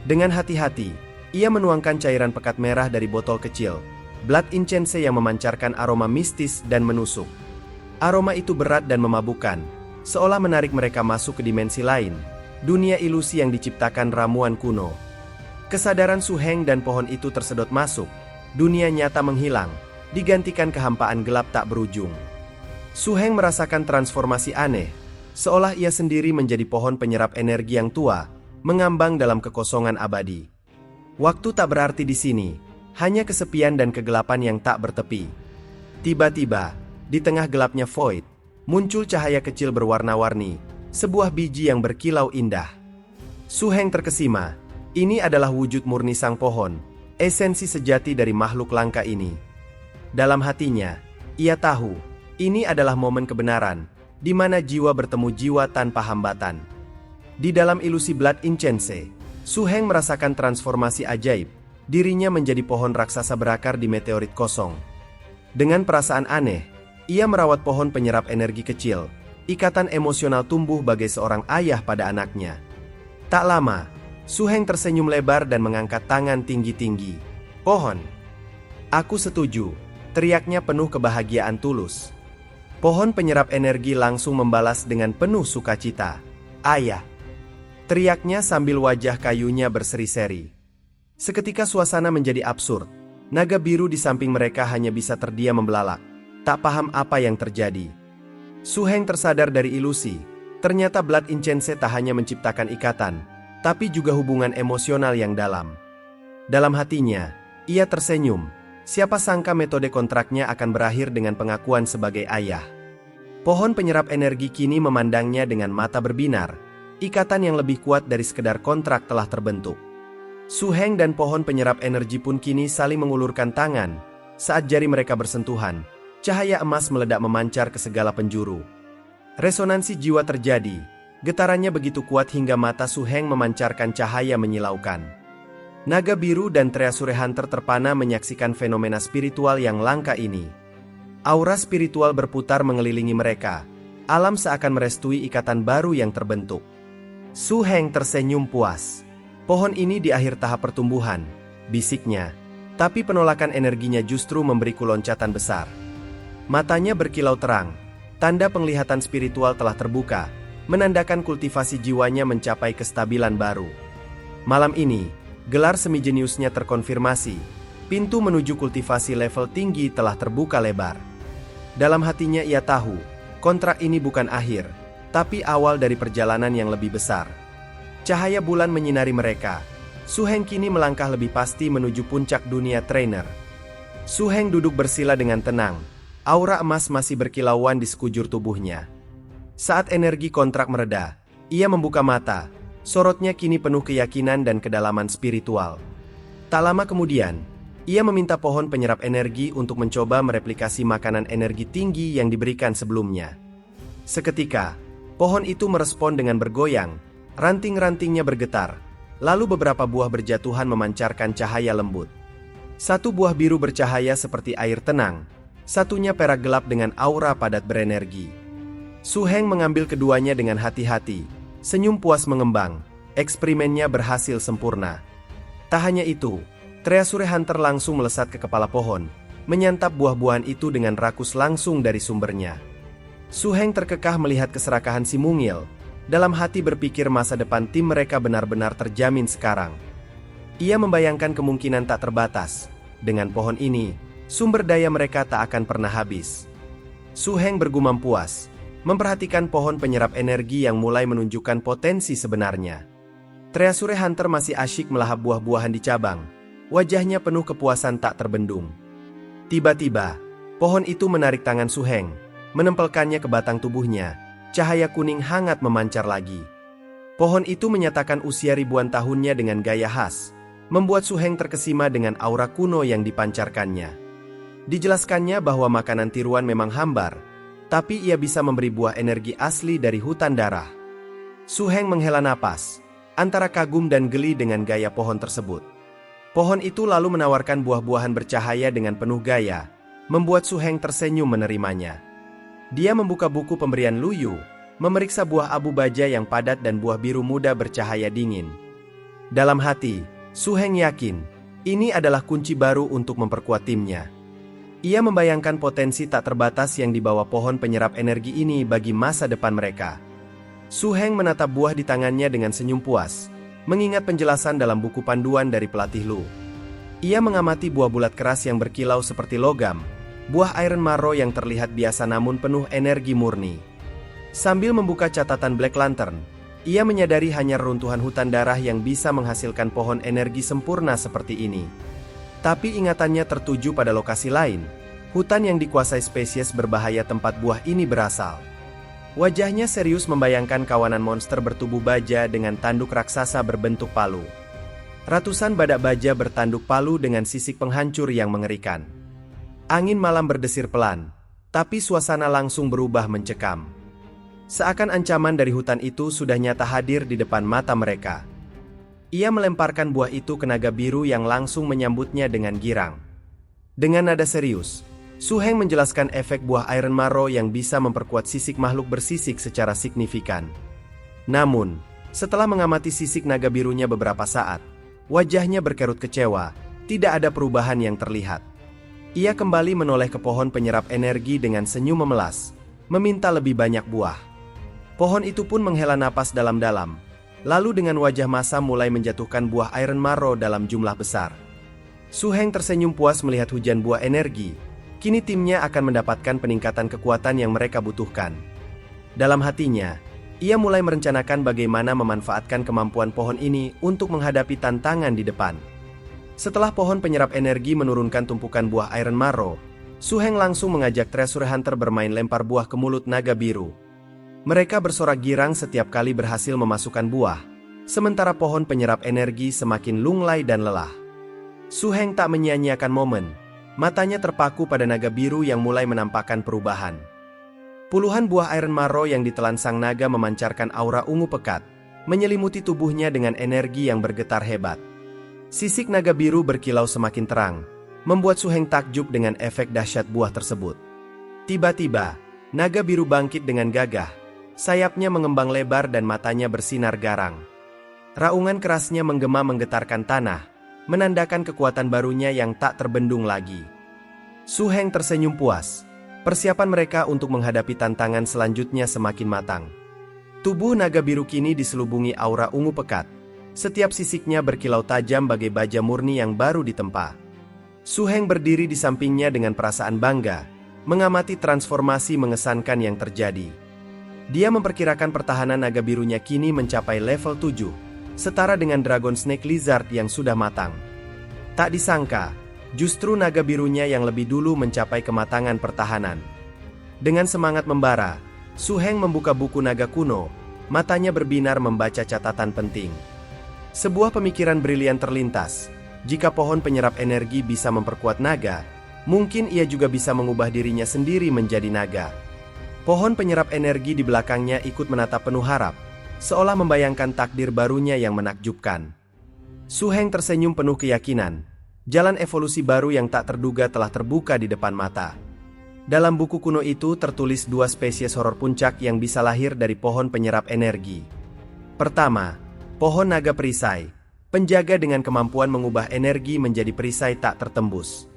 Dengan hati-hati, ia menuangkan cairan pekat merah dari botol kecil, Blood Incense yang memancarkan aroma mistis dan menusuk. Aroma itu berat dan memabukkan, seolah menarik mereka masuk ke dimensi lain, dunia ilusi yang diciptakan ramuan kuno. Kesadaran Su Heng dan pohon itu tersedot masuk, dunia nyata menghilang, digantikan kehampaan gelap tak berujung. Su Heng merasakan transformasi aneh, seolah ia sendiri menjadi pohon penyerap energi yang tua, mengambang dalam kekosongan abadi. Waktu tak berarti di sini, hanya kesepian dan kegelapan yang tak bertepi. Tiba-tiba, di tengah gelapnya void, muncul cahaya kecil berwarna-warni, sebuah biji yang berkilau indah. Su Heng terkesima, ini adalah wujud murni sang pohon, esensi sejati dari makhluk langka ini. Dalam hatinya, ia tahu, ini adalah momen kebenaran, di mana jiwa bertemu jiwa tanpa hambatan. Di dalam ilusi Blood Incense, Su Heng merasakan transformasi ajaib, dirinya menjadi pohon raksasa berakar di meteorit kosong. Dengan perasaan aneh, ia merawat pohon penyerap energi kecil, ikatan emosional tumbuh bagai seorang ayah pada anaknya. Tak lama, Su Heng tersenyum lebar dan mengangkat tangan tinggi-tinggi. Pohon. Aku setuju, teriaknya penuh kebahagiaan tulus. Pohon penyerap energi langsung membalas dengan penuh sukacita. Ayah. Teriaknya sambil wajah kayunya berseri-seri. Seketika suasana menjadi absurd. Naga biru di samping mereka hanya bisa terdiam membelalak, tak paham apa yang terjadi. Su Heng tersadar dari ilusi. Ternyata Blood Incense tak hanya menciptakan ikatan, tapi juga hubungan emosional yang dalam. Dalam hatinya, ia tersenyum. Siapa sangka metode kontraknya akan berakhir dengan pengakuan sebagai ayah. Pohon penyerap energi kini memandangnya dengan mata berbinar. Ikatan yang lebih kuat dari sekedar kontrak telah terbentuk. Su Heng dan pohon penyerap energi pun kini saling mengulurkan tangan. Saat jari mereka bersentuhan, cahaya emas meledak memancar ke segala penjuru. Resonansi jiwa terjadi. Getarannya begitu kuat hingga mata Su Heng memancarkan cahaya menyilaukan. Naga biru dan Treasure Hunter terpana menyaksikan fenomena spiritual yang langka ini. Aura spiritual berputar mengelilingi mereka. Alam seakan merestui ikatan baru yang terbentuk. Su Heng tersenyum puas. Pohon ini di akhir tahap pertumbuhan, bisiknya. Tapi penolakan energinya justru memberiku loncatan besar. Matanya berkilau terang. Tanda penglihatan spiritual telah terbuka, menandakan kultivasi jiwanya mencapai kestabilan baru. Malam ini, gelar semi jeniusnya terkonfirmasi. Pintu menuju kultivasi level tinggi telah terbuka lebar. Dalam hatinya ia tahu, kontrak ini bukan akhir, tapi awal dari perjalanan yang lebih besar. Cahaya bulan menyinari mereka. Su Heng kini melangkah lebih pasti menuju puncak dunia trainer. Su Heng duduk bersila dengan tenang. Aura emas masih berkilauan di sekujur tubuhnya. Saat energi kontrak mereda, ia membuka mata. Sorotnya kini penuh keyakinan dan kedalaman spiritual. Tak lama kemudian, ia meminta pohon penyerap energi untuk mencoba mereplikasi makanan energi tinggi yang diberikan sebelumnya. Seketika, pohon itu merespon dengan bergoyang, ranting-rantingnya bergetar, lalu beberapa buah berjatuhan memancarkan cahaya lembut. Satu buah biru bercahaya seperti air tenang, satunya perak gelap dengan aura padat berenergi. Su Heng mengambil keduanya dengan hati-hati. Senyum puas mengembang, eksperimennya berhasil sempurna. Tak hanya itu, Treasure Hunter langsung melesat ke kepala pohon, menyantap buah-buahan itu dengan rakus langsung dari sumbernya. Su Heng terkekah melihat keserakahan si mungil, dalam hati berpikir masa depan tim mereka benar-benar terjamin sekarang. Ia membayangkan kemungkinan tak terbatas, dengan pohon ini, sumber daya mereka tak akan pernah habis. Su Heng bergumam puas, memperhatikan pohon penyerap energi yang mulai menunjukkan potensi sebenarnya. Treasure Hunter masih asyik melahap buah-buahan di cabang. Wajahnya penuh kepuasan tak terbendung. Tiba-tiba, pohon itu menarik tangan Su Heng, menempelkannya ke batang tubuhnya. Cahaya kuning hangat memancar lagi. Pohon itu menyatakan usia ribuan tahunnya dengan gaya khas, membuat Su Heng terkesima dengan aura kuno yang dipancarkannya. Dijelaskannya bahwa makanan tiruan memang hambar, tapi ia bisa memberi buah energi asli dari hutan darah. Su Heng menghela napas, antara kagum dan geli dengan gaya pohon tersebut. Pohon itu lalu menawarkan buah-buahan bercahaya dengan penuh gaya, membuat Su Heng tersenyum menerimanya. Dia membuka buku pemberian Lu Yu, memeriksa buah abu baja yang padat dan buah biru muda bercahaya dingin. Dalam hati, Su Heng yakin, ini adalah kunci baru untuk memperkuat timnya. Ia membayangkan potensi tak terbatas yang dibawa pohon penyerap energi ini bagi masa depan mereka. Su Heng menatap buah di tangannya dengan senyum puas, mengingat penjelasan dalam buku panduan dari pelatih Lu. Ia mengamati buah bulat keras yang berkilau seperti logam, buah Iron Marrow yang terlihat biasa namun penuh energi murni. Sambil membuka catatan Black Lantern, ia menyadari hanya reruntuhan hutan darah yang bisa menghasilkan pohon energi sempurna seperti ini. Tapi ingatannya tertuju pada lokasi lain, hutan yang dikuasai spesies berbahaya tempat buah ini berasal. Wajahnya serius membayangkan kawanan monster bertubuh baja dengan tanduk raksasa berbentuk palu. Ratusan badak baja bertanduk palu dengan sisik penghancur yang mengerikan. Angin malam berdesir pelan, tapi suasana langsung berubah mencekam. Seakan ancaman dari hutan itu sudah nyata hadir di depan mata mereka. Ia melemparkan buah itu ke naga biru yang langsung menyambutnya dengan girang. Dengan nada serius, Su Heng menjelaskan efek buah Iron Marrow yang bisa memperkuat sisik makhluk bersisik secara signifikan. Namun, Setelah mengamati sisik naga birunya beberapa saat, wajahnya berkerut kecewa, tidak ada perubahan yang terlihat. Ia kembali menoleh ke pohon penyerap energi dengan senyum memelas, meminta lebih banyak buah. Pohon itu pun menghela napas dalam-dalam, lalu dengan wajah masam mulai menjatuhkan buah Iron Marrow dalam jumlah besar. Su Heng tersenyum puas melihat hujan buah energi. Kini timnya akan mendapatkan peningkatan kekuatan yang mereka butuhkan. Dalam hatinya, ia mulai merencanakan bagaimana memanfaatkan kemampuan pohon ini untuk menghadapi tantangan di depan. Setelah pohon penyerap energi menurunkan tumpukan buah Iron Marrow, Su Heng langsung mengajak Treasure Hunter bermain lempar buah ke mulut naga biru. Mereka bersorak girang setiap kali berhasil memasukkan buah, sementara pohon penyerap energi semakin lunglai dan lelah. Su Heng tak menyia-nyiakan momen, matanya terpaku pada naga biru yang mulai menampakkan perubahan. Puluhan buah Iron Marrow yang ditelan sang naga memancarkan aura ungu pekat, menyelimuti tubuhnya dengan energi yang bergetar hebat. Sisik naga biru berkilau semakin terang, membuat Su Heng takjub dengan efek dahsyat buah tersebut. Tiba-tiba, naga biru bangkit dengan gagah, sayapnya mengembang lebar dan matanya bersinar garang. Raungan kerasnya menggema menggetarkan tanah, menandakan kekuatan barunya yang tak terbendung lagi. Su Heng tersenyum puas. Persiapan mereka untuk menghadapi tantangan selanjutnya semakin matang. Tubuh naga biru kini diselubungi aura ungu pekat. Setiap sisiknya berkilau tajam bagai baja murni yang baru ditempa. Su Heng berdiri di sampingnya dengan perasaan bangga, mengamati transformasi mengesankan yang terjadi. Dia memperkirakan pertahanan naga birunya kini mencapai level 7. Setara dengan Dragon Snake Lizard yang sudah matang. Tak disangka, justru naga birunya yang lebih dulu mencapai kematangan pertahanan. Dengan semangat membara, Su Heng membuka buku naga kuno, matanya berbinar membaca catatan penting. Sebuah pemikiran brilian terlintas, jika pohon penyerap energi bisa memperkuat naga, mungkin ia juga bisa mengubah dirinya sendiri menjadi naga. Pohon penyerap energi di belakangnya ikut menatap penuh harap, seolah membayangkan takdir barunya yang menakjubkan. Su Heng tersenyum penuh keyakinan. Jalan evolusi baru yang tak terduga telah terbuka di depan mata. Dalam buku kuno itu tertulis 2 spesies horor puncak yang bisa lahir dari pohon penyerap energi. Pertama, pohon naga perisai, penjaga dengan kemampuan mengubah energi menjadi perisai tak tertembus.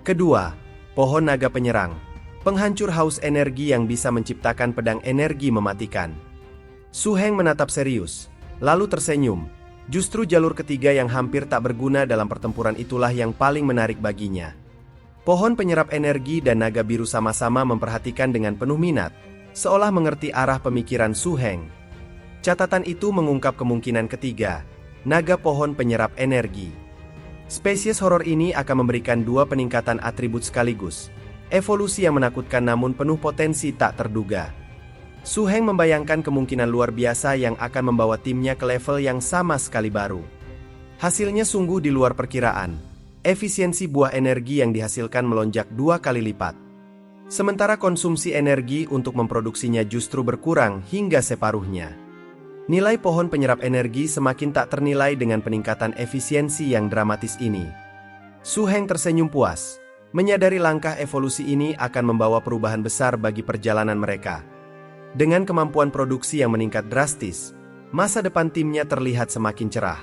Kedua, pohon naga penyerang, penghancur haus energi yang bisa menciptakan pedang energi mematikan. Su Heng menatap serius, lalu tersenyum. Justru jalur ketiga yang hampir tak berguna dalam pertempuran itulah yang paling menarik baginya. Pohon penyerap energi dan naga biru sama-sama memperhatikan dengan penuh minat, seolah mengerti arah pemikiran Su Heng. Catatan itu mengungkap kemungkinan ketiga, naga pohon penyerap energi. Spesies horor ini akan memberikan 2 peningkatan atribut sekaligus, evolusi yang menakutkan namun penuh potensi tak terduga. Su Heng membayangkan kemungkinan luar biasa yang akan membawa timnya ke level yang sama sekali baru. Hasilnya sungguh di luar perkiraan. Efisiensi buah energi yang dihasilkan melonjak 2 kali lipat. Sementara konsumsi energi untuk memproduksinya justru berkurang hingga separuhnya. Nilai pohon penyerap energi semakin tak ternilai dengan peningkatan efisiensi yang dramatis ini. Su Heng tersenyum puas, menyadari langkah evolusi ini akan membawa perubahan besar bagi perjalanan mereka. Dengan kemampuan produksi yang meningkat drastis, masa depan timnya terlihat semakin cerah.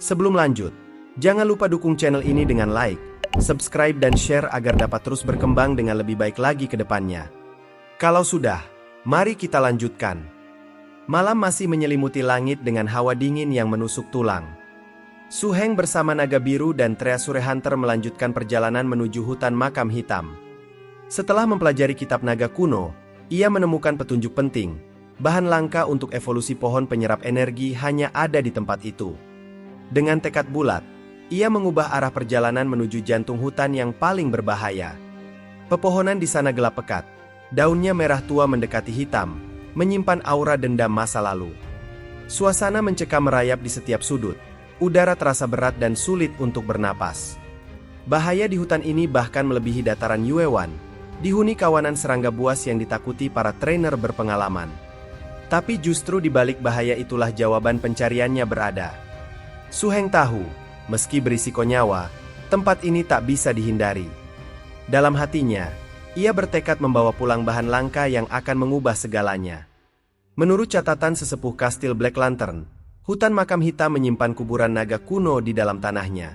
Sebelum lanjut, jangan lupa dukung channel ini dengan like, subscribe dan share agar dapat terus berkembang dengan lebih baik lagi ke depannya. Kalau sudah, mari kita lanjutkan. Malam masih menyelimuti langit dengan hawa dingin yang menusuk tulang. Su Heng bersama naga biru dan Treasure Hunter melanjutkan perjalanan menuju hutan makam hitam. Setelah mempelajari kitab naga kuno, ia menemukan petunjuk penting. Bahan langka untuk evolusi pohon penyerap energi hanya ada di tempat itu. Dengan tekad bulat, ia mengubah arah perjalanan menuju jantung hutan yang paling berbahaya. Pepohonan di sana gelap pekat. Daunnya merah tua mendekati hitam, menyimpan aura dendam masa lalu. Suasana mencekam merayap di setiap sudut. Udara terasa berat dan sulit untuk bernapas. Bahaya di hutan ini bahkan melebihi dataran Yuewan. Dihuni kawanan serangga buas yang ditakuti para trainer berpengalaman. Tapi justru di balik bahaya itulah jawaban pencariannya berada. Su Heng tahu, meski berisiko nyawa, tempat ini tak bisa dihindari. Dalam hatinya, ia bertekad membawa pulang bahan langka yang akan mengubah segalanya. Menurut catatan sesepuh kastil Black Lantern, hutan makam hitam menyimpan kuburan naga kuno di dalam tanahnya.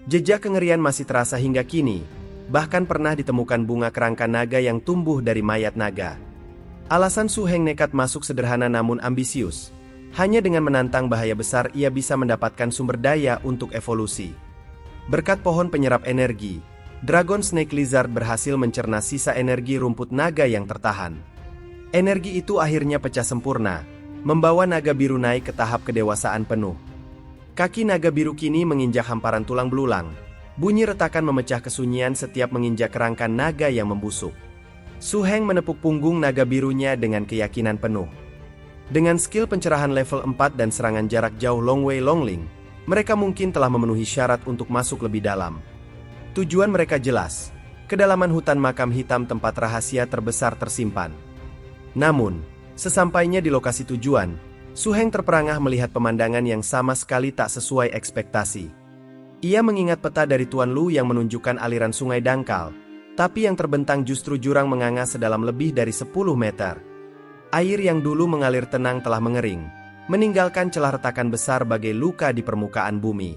Jejak kengerian masih terasa hingga kini, bahkan pernah ditemukan bunga kerangka naga yang tumbuh dari mayat naga. Alasan Su Heng nekat masuk sederhana namun ambisius. Hanya dengan menantang bahaya besar ia bisa mendapatkan sumber daya untuk evolusi. Berkat pohon penyerap energi, Dragon Snake Lizard berhasil mencerna sisa energi rumput naga yang tertahan. Energi itu akhirnya pecah sempurna, membawa naga biru naik ke tahap kedewasaan penuh. Kaki naga biru kini menginjak hamparan tulang belulang. Bunyi retakan memecah kesunyian setiap menginjak kerangka naga yang membusuk. Su Heng menepuk punggung naga birunya dengan keyakinan penuh. Dengan skill pencerahan level 4 dan serangan jarak jauh Long Wei Longling, mereka mungkin telah memenuhi syarat untuk masuk lebih dalam. Tujuan mereka jelas, kedalaman hutan makam hitam tempat rahasia terbesar tersimpan. Namun, sesampainya di lokasi tujuan, Su Heng terperangah melihat pemandangan yang sama sekali tak sesuai ekspektasi. Ia mengingat peta dari Tuan Lu yang menunjukkan aliran sungai dangkal, tapi yang terbentang justru jurang menganga sedalam lebih dari 10 meter. Air yang dulu mengalir tenang telah mengering, meninggalkan celah retakan besar bagai luka di permukaan bumi.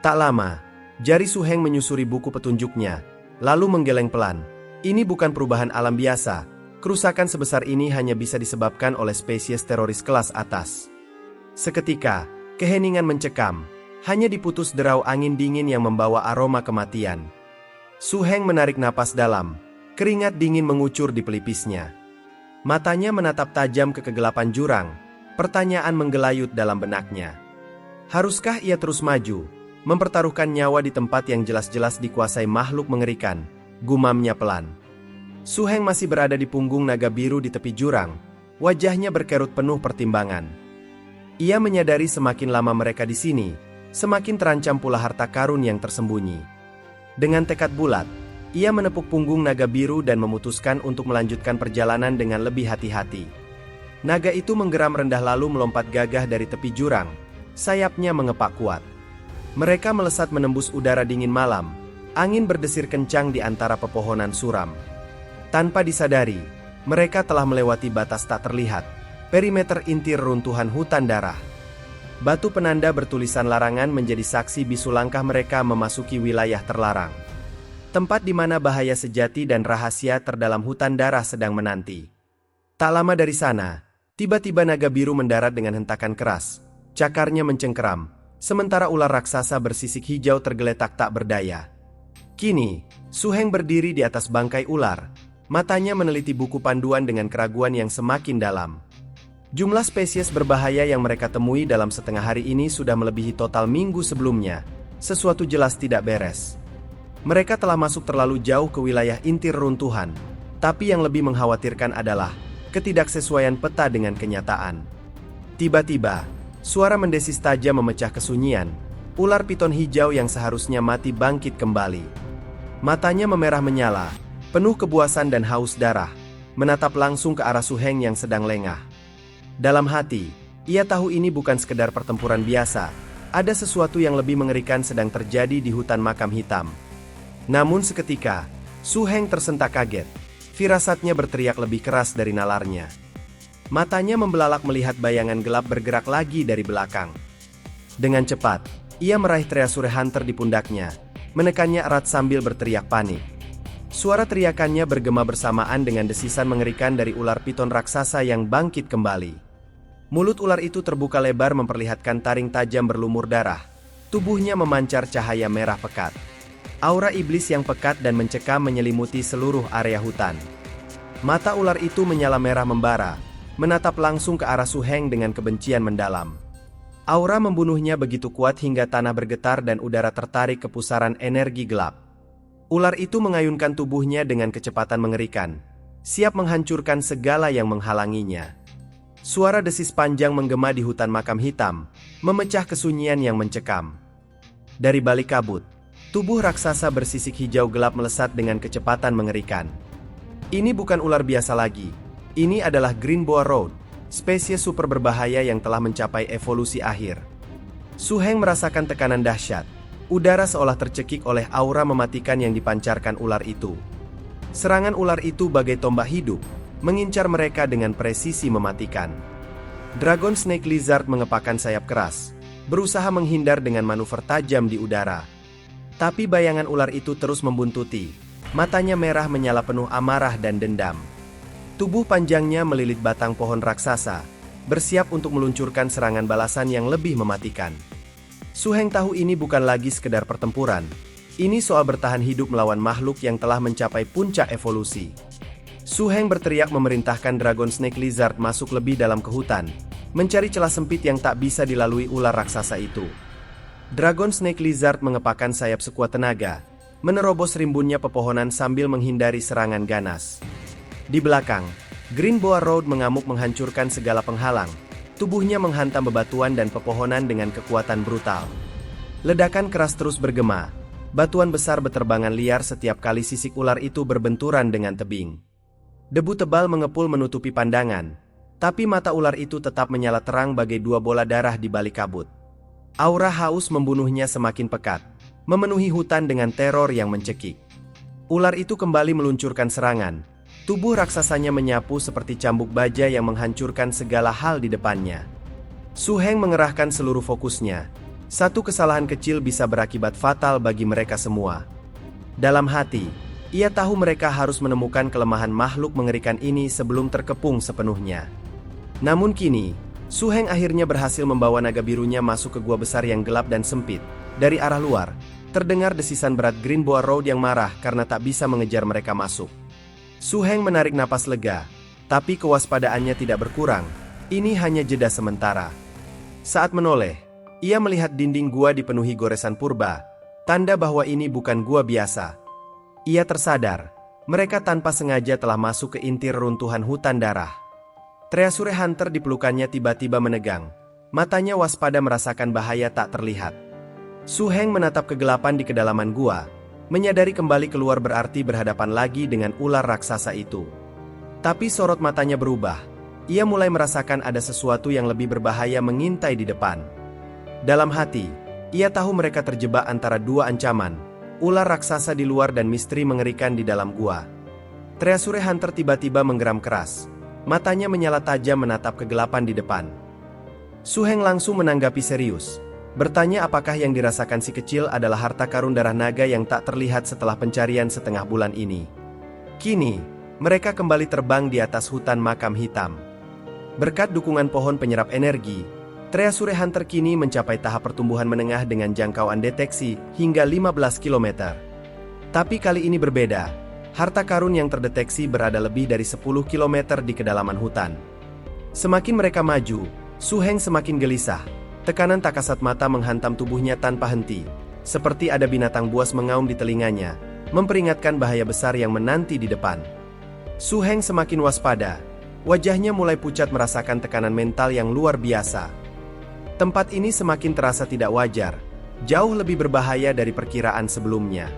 Tak lama, jari Su Heng menyusuri buku petunjuknya, lalu menggeleng pelan. Ini bukan perubahan alam biasa, kerusakan sebesar ini hanya bisa disebabkan oleh spesies teroris kelas atas. Seketika, keheningan mencekam, hanya diputus derau angin dingin yang membawa aroma kematian. Su Heng menarik napas dalam, keringat dingin mengucur di pelipisnya. Matanya menatap tajam ke kegelapan jurang, pertanyaan menggelayut dalam benaknya. Haruskah ia terus maju, mempertaruhkan nyawa di tempat yang jelas-jelas dikuasai makhluk mengerikan, gumamnya pelan. Su Heng masih berada di punggung naga biru di tepi jurang, wajahnya berkerut penuh pertimbangan. Ia menyadari semakin lama mereka di sini, semakin terancam pula harta karun yang tersembunyi. Dengan tekad bulat, ia menepuk punggung naga biru dan memutuskan untuk melanjutkan perjalanan dengan lebih hati-hati. Naga itu menggeram rendah lalu melompat gagah dari tepi jurang, sayapnya mengepak kuat. Mereka melesat menembus udara dingin malam, angin berdesir kencang di antara pepohonan suram. Tanpa disadari, mereka telah melewati batas tak terlihat, perimeter inti reruntuhan hutan darah. Batu penanda bertulisan larangan menjadi saksi bisu langkah mereka memasuki wilayah terlarang. Tempat di mana bahaya sejati dan rahasia terdalam hutan darah sedang menanti. Tak lama dari sana, tiba-tiba naga biru mendarat dengan hentakan keras. Cakarnya mencengkeram, sementara ular raksasa bersisik hijau tergeletak tak berdaya. Kini, Su Heng berdiri di atas bangkai ular, matanya meneliti buku panduan dengan keraguan yang semakin dalam. Jumlah spesies berbahaya yang mereka temui dalam setengah hari ini sudah melebihi total minggu sebelumnya. Sesuatu jelas tidak beres. Mereka telah masuk terlalu jauh ke wilayah inti reruntuhan, tapi yang lebih mengkhawatirkan adalah ketidaksesuaian peta dengan kenyataan. Tiba-tiba, suara mendesis tajam memecah kesunyian. Ular piton hijau yang seharusnya mati bangkit kembali. Matanya memerah menyala, penuh kebuasan dan haus darah, menatap langsung ke arah Su Heng yang sedang lengah. Dalam hati, ia tahu ini bukan sekedar pertempuran biasa, ada sesuatu yang lebih mengerikan sedang terjadi di hutan makam hitam. Namun seketika, Su Heng tersentak kaget. Firasatnya berteriak lebih keras dari nalarnya. Matanya membelalak melihat bayangan gelap bergerak lagi dari belakang. Dengan cepat, ia meraih Treasure Hunter di pundaknya, menekannya erat sambil berteriak panik. Suara teriakannya bergema bersamaan dengan desisan mengerikan dari ular piton raksasa yang bangkit kembali. Mulut ular itu terbuka lebar memperlihatkan taring tajam berlumur darah. Tubuhnya memancar cahaya merah pekat. Aura iblis yang pekat dan mencekam menyelimuti seluruh area hutan. Mata ular itu menyala merah membara, menatap langsung ke arah Su Heng dengan kebencian mendalam. Aura membunuhnya begitu kuat hingga tanah bergetar dan udara tertarik ke pusaran energi gelap. Ular itu mengayunkan tubuhnya dengan kecepatan mengerikan, siap menghancurkan segala yang menghalanginya. Suara desis panjang menggema di hutan makam hitam, memecah kesunyian yang mencekam. Dari balik kabut, tubuh raksasa bersisik hijau gelap melesat dengan kecepatan mengerikan. Ini bukan ular biasa lagi. Ini adalah Green Boa Road, spesies super berbahaya yang telah mencapai evolusi akhir. Su Heng merasakan tekanan dahsyat. Udara seolah tercekik oleh aura mematikan yang dipancarkan ular itu. Serangan ular itu bagai tombak hidup, mengincar mereka dengan presisi mematikan. Dragon Snake Lizard mengepakkan sayap keras, berusaha menghindar dengan manuver tajam di udara. Tapi bayangan ular itu terus membuntuti, matanya merah menyala penuh amarah dan dendam. Tubuh panjangnya melilit batang pohon raksasa, bersiap untuk meluncurkan serangan balasan yang lebih mematikan. Su Heng tahu ini bukan lagi sekedar pertempuran, ini soal bertahan hidup melawan makhluk yang telah mencapai puncak evolusi. Su Heng berteriak memerintahkan Dragon Snake Lizard masuk lebih dalam ke hutan, mencari celah sempit yang tak bisa dilalui ular raksasa itu. Dragon Snake Lizard mengepakkan sayap sekuat tenaga, menerobos rimbunnya pepohonan sambil menghindari serangan ganas. Di belakang, Green Boa Road mengamuk menghancurkan segala penghalang, tubuhnya menghantam bebatuan dan pepohonan dengan kekuatan brutal. Ledakan keras terus bergema, batuan besar beterbangan liar setiap kali sisik ular itu berbenturan dengan tebing. Debu tebal mengepul menutupi pandangan, tapi mata ular itu tetap menyala terang bagai dua bola darah di balik kabut. Aura haus membunuhnya semakin pekat, memenuhi hutan dengan teror yang mencekik. Ular itu kembali meluncurkan serangan, tubuh raksasanya menyapu seperti cambuk baja yang menghancurkan segala hal di depannya. Su Heng mengerahkan seluruh fokusnya, satu kesalahan kecil bisa berakibat fatal bagi mereka semua. Dalam hati, ia tahu mereka harus menemukan kelemahan makhluk mengerikan ini sebelum terkepung sepenuhnya. Namun kini, Su Heng akhirnya berhasil membawa naga birunya masuk ke gua besar yang gelap dan sempit. Dari arah luar, terdengar desisan berat Green Boa Road yang marah karena tak bisa mengejar mereka masuk. Su Heng menarik napas lega, tapi kewaspadaannya tidak berkurang. Ini hanya jeda sementara. Saat menoleh, ia melihat dinding gua dipenuhi goresan purba, tanda bahwa ini bukan gua biasa. Ia tersadar, mereka tanpa sengaja telah masuk ke inti reruntuhan hutan darah. Treasure Hunter di pelukannya tiba-tiba menegang, matanya waspada merasakan bahaya tak terlihat. Su Heng menatap kegelapan di kedalaman gua, menyadari kembali keluar berarti berhadapan lagi dengan ular raksasa itu. Tapi sorot matanya berubah, ia mulai merasakan ada sesuatu yang lebih berbahaya mengintai di depan. Dalam hati, ia tahu mereka terjebak antara dua ancaman, ular raksasa di luar dan misteri mengerikan di dalam gua. Treasure Hunter tiba-tiba menggeram keras, matanya menyala tajam menatap kegelapan di depan. Su Heng langsung menanggapi serius, bertanya apakah yang dirasakan si kecil adalah harta karun darah naga yang tak terlihat setelah pencarian setengah bulan ini. Kini, mereka kembali terbang di atas hutan makam hitam. Berkat dukungan pohon penyerap energi, Treasure Hunter kini mencapai tahap pertumbuhan menengah dengan jangkauan deteksi hingga 15 km. Tapi kali ini berbeda, harta karun yang terdeteksi berada lebih dari 10 km di kedalaman hutan. Semakin mereka maju, Su Heng semakin gelisah, tekanan tak kasat mata menghantam tubuhnya tanpa henti, seperti ada binatang buas mengaum di telinganya, memperingatkan bahaya besar yang menanti di depan. Su Heng semakin waspada, wajahnya mulai pucat merasakan tekanan mental yang luar biasa. Tempat ini semakin terasa tidak wajar, jauh lebih berbahaya dari perkiraan sebelumnya.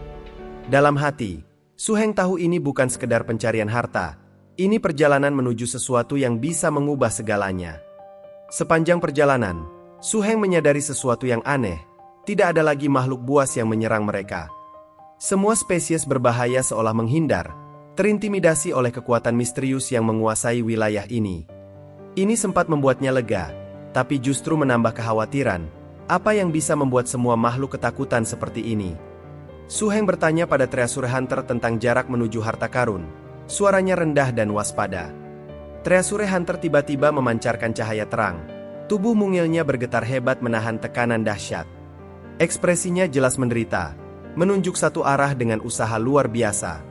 Dalam hati, Su Heng tahu ini bukan sekedar pencarian harta, ini perjalanan menuju sesuatu yang bisa mengubah segalanya. Sepanjang perjalanan, Su Heng menyadari sesuatu yang aneh, tidak ada lagi makhluk buas yang menyerang mereka. Semua spesies berbahaya seolah menghindar, terintimidasi oleh kekuatan misterius yang menguasai wilayah ini. Ini sempat membuatnya lega, tapi justru menambah kekhawatiran, apa yang bisa membuat semua makhluk ketakutan seperti ini. Su Heng bertanya pada Treasure Hunter tentang jarak menuju harta karun, suaranya rendah dan waspada. Treasure Hunter tiba-tiba memancarkan cahaya terang, tubuh mungilnya bergetar hebat menahan tekanan dahsyat. Ekspresinya jelas menderita, menunjuk satu arah dengan usaha luar biasa.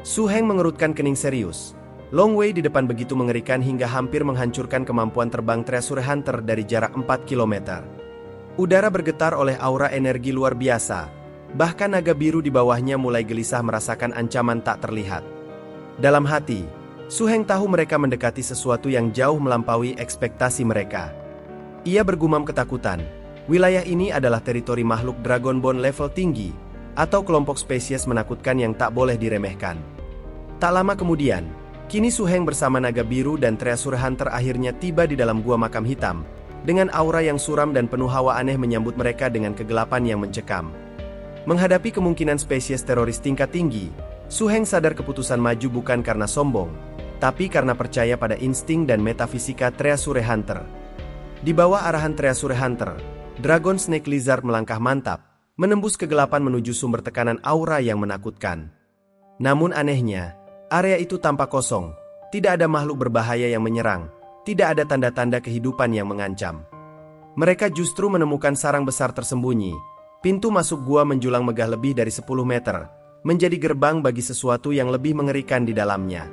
Su Heng mengerutkan kening serius. Long Wei di depan begitu mengerikan hingga hampir menghancurkan kemampuan terbang Treasure Hunter dari jarak 4 km. Udara bergetar oleh aura energi luar biasa, bahkan naga biru di bawahnya mulai gelisah merasakan ancaman tak terlihat. Dalam hati, Su Heng tahu mereka mendekati sesuatu yang jauh melampaui ekspektasi mereka. Ia bergumam ketakutan, wilayah ini adalah teritori makhluk Dragonborn level tinggi, atau kelompok spesies menakutkan yang tak boleh diremehkan. Tak lama kemudian, kini Su Heng bersama naga biru dan Treasure Hunter akhirnya tiba di dalam gua makam hitam, dengan aura yang suram dan penuh hawa aneh menyambut mereka dengan kegelapan yang mencekam. Menghadapi kemungkinan spesies teroris tingkat tinggi, Su Heng sadar keputusan maju bukan karena sombong, tapi karena percaya pada insting dan metafisika Treasure Hunter. Di bawah arahan Treasure Hunter, Dragon Snake Lizard melangkah mantap, menembus kegelapan menuju sumber tekanan aura yang menakutkan. Namun anehnya, area itu tampak kosong, tidak ada makhluk berbahaya yang menyerang, tidak ada tanda-tanda kehidupan yang mengancam. Mereka justru menemukan sarang besar tersembunyi. Pintu masuk gua menjulang megah lebih dari 10 meter, menjadi gerbang bagi sesuatu yang lebih mengerikan di dalamnya.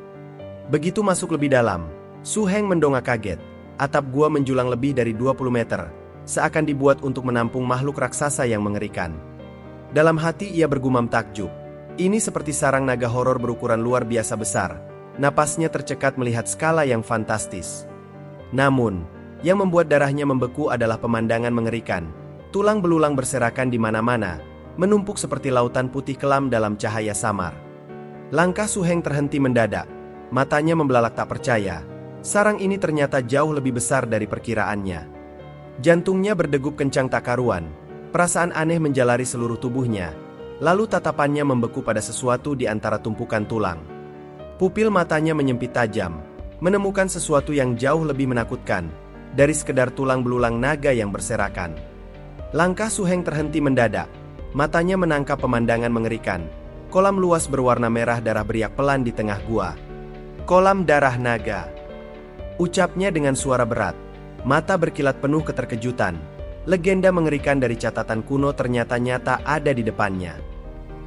Begitu masuk lebih dalam, Su Heng mendongak kaget. Atap gua menjulang lebih dari 20 meter, seakan dibuat untuk menampung makhluk raksasa yang mengerikan. Dalam hati ia bergumam takjub. Ini seperti sarang naga horor berukuran luar biasa besar. Napasnya tercekat melihat skala yang fantastis. Namun, yang membuat darahnya membeku adalah pemandangan mengerikan. Tulang belulang berserakan di mana-mana, menumpuk seperti lautan putih kelam dalam cahaya samar. Langkah Su Heng terhenti mendadak. Matanya membelalak tak percaya. Sarang ini ternyata jauh lebih besar dari perkiraannya. Jantungnya berdegup kencang tak karuan. Perasaan aneh menjalari seluruh tubuhnya. Lalu tatapannya membeku pada sesuatu di antara tumpukan tulang. Pupil matanya menyempit tajam, menemukan sesuatu yang jauh lebih menakutkan dari sekedar tulang belulang naga yang berserakan. Langkah Su Heng terhenti mendadak. Matanya menangkap pemandangan mengerikan. Kolam luas berwarna merah darah beriak pelan di tengah gua. Kolam darah naga. Ucapnya dengan suara berat. Mata berkilat penuh keterkejutan. Legenda mengerikan dari catatan kuno ternyata nyata ada di depannya.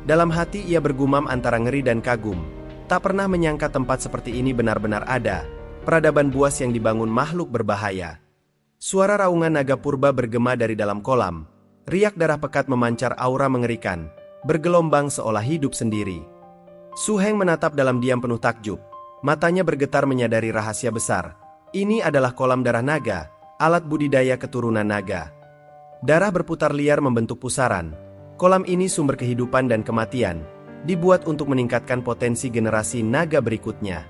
Dalam hati ia bergumam antara ngeri dan kagum. Tak pernah menyangka tempat seperti ini benar-benar ada. Peradaban buas yang dibangun makhluk berbahaya. Suara raungan naga purba bergema dari dalam kolam. Riak darah pekat memancar aura mengerikan, bergelombang seolah hidup sendiri. Su Heng menatap dalam diam penuh takjub. Matanya bergetar menyadari rahasia besar. Ini adalah kolam darah naga, alat budidaya keturunan naga. Darah berputar liar membentuk pusaran. Kolam ini sumber kehidupan dan kematian, dibuat untuk meningkatkan potensi generasi naga berikutnya.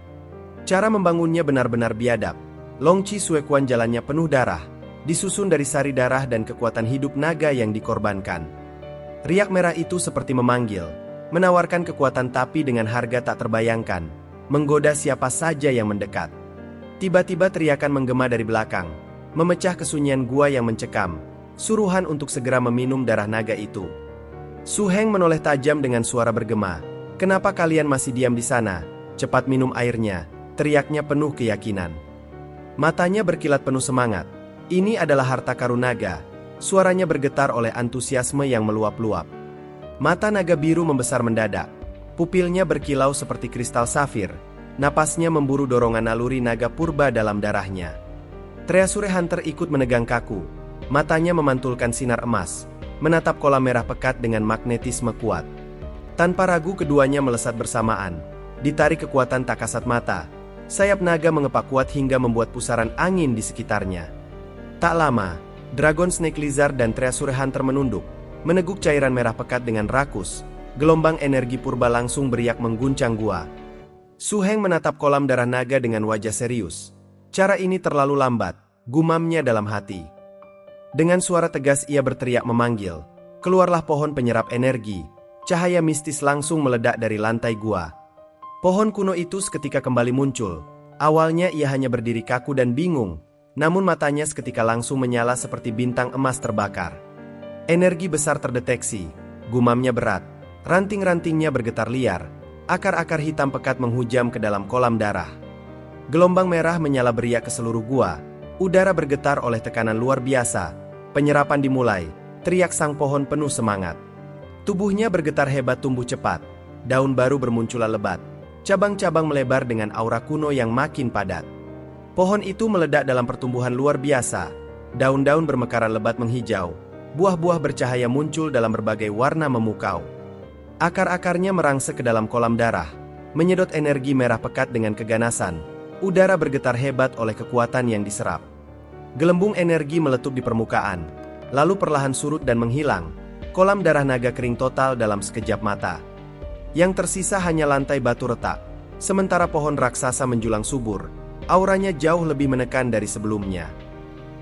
Cara membangunnya benar-benar biadab. Long Chi Sue Quan jalannya penuh darah, disusun dari sari darah dan kekuatan hidup naga yang dikorbankan. Riak merah itu seperti memanggil, menawarkan kekuatan tapi dengan harga tak terbayangkan, menggoda siapa saja yang mendekat. Tiba-tiba teriakan menggema dari belakang, memecah kesunyian gua yang mencekam, suruhan untuk segera meminum darah naga itu. Su Heng menoleh tajam dengan suara bergema. "Kenapa kalian masih diam di sana? Cepat minum airnya," teriaknya penuh keyakinan. Matanya berkilat penuh semangat. Ini adalah harta karun naga. Suaranya bergetar oleh antusiasme yang meluap-luap. Mata naga biru membesar mendadak. Pupilnya berkilau seperti kristal safir. Napasnya memburu dorongan naluri naga purba dalam darahnya. Treasure Hunter ikut menegang kaku. Matanya memantulkan sinar emas, menatap kolam merah pekat dengan magnetisme kuat. Tanpa ragu keduanya melesat bersamaan. Ditarik kekuatan tak kasat mata. Sayap naga mengepak kuat hingga membuat pusaran angin di sekitarnya. Tak lama, Dragon Snake Lizard dan Treasure Hunter menunduk, meneguk cairan merah pekat dengan rakus. Gelombang energi purba langsung beriak mengguncang gua. Su Heng menatap kolam darah naga dengan wajah serius. Cara ini terlalu lambat, gumamnya dalam hati. Dengan suara tegas ia berteriak memanggil. Keluarlah pohon penyerap energi. Cahaya mistis langsung meledak dari lantai gua. Pohon kuno itu seketika kembali muncul. Awalnya ia hanya berdiri kaku dan bingung, namun matanya seketika langsung menyala seperti bintang emas terbakar. Energi besar terdeteksi, gumamnya berat, ranting-rantingnya bergetar liar, akar-akar hitam pekat menghujam ke dalam kolam darah. Gelombang merah menyala beriak ke seluruh gua, udara bergetar oleh tekanan luar biasa, penyerapan dimulai, teriak sang pohon penuh semangat. Tubuhnya bergetar hebat tumbuh cepat, daun baru bermunculan lebat, cabang-cabang melebar dengan aura kuno yang makin padat. Pohon itu meledak dalam pertumbuhan luar biasa, daun-daun bermekaran lebat menghijau, buah-buah bercahaya muncul dalam berbagai warna memukau. Akar-akarnya merangsek ke dalam kolam darah, menyedot energi merah pekat dengan keganasan, udara bergetar hebat oleh kekuatan yang diserap. Gelembung energi meletup di permukaan, lalu perlahan surut dan menghilang, kolam darah naga kering total dalam sekejap mata. Yang tersisa hanya lantai batu retak, sementara pohon raksasa menjulang subur, auranya jauh lebih menekan dari sebelumnya.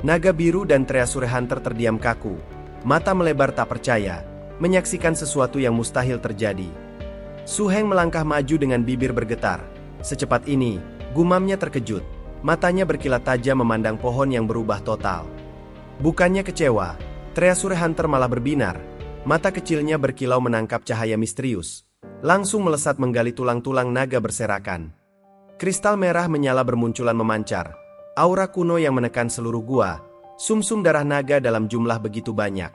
Naga biru dan Treasure Hunter terdiam kaku, mata melebar tak percaya, menyaksikan sesuatu yang mustahil terjadi. Su Heng melangkah maju dengan bibir bergetar. Secepat ini, Gumamnya terkejut. Matanya berkilat tajam memandang pohon yang berubah total. Bukannya kecewa, Treasure Hunter malah berbinar. Mata kecilnya berkilau menangkap cahaya misterius. Langsung melesat menggali tulang-tulang naga berserakan. Kristal merah menyala bermunculan memancar. Aura kuno yang menekan seluruh gua. Sumsum darah naga dalam jumlah begitu banyak.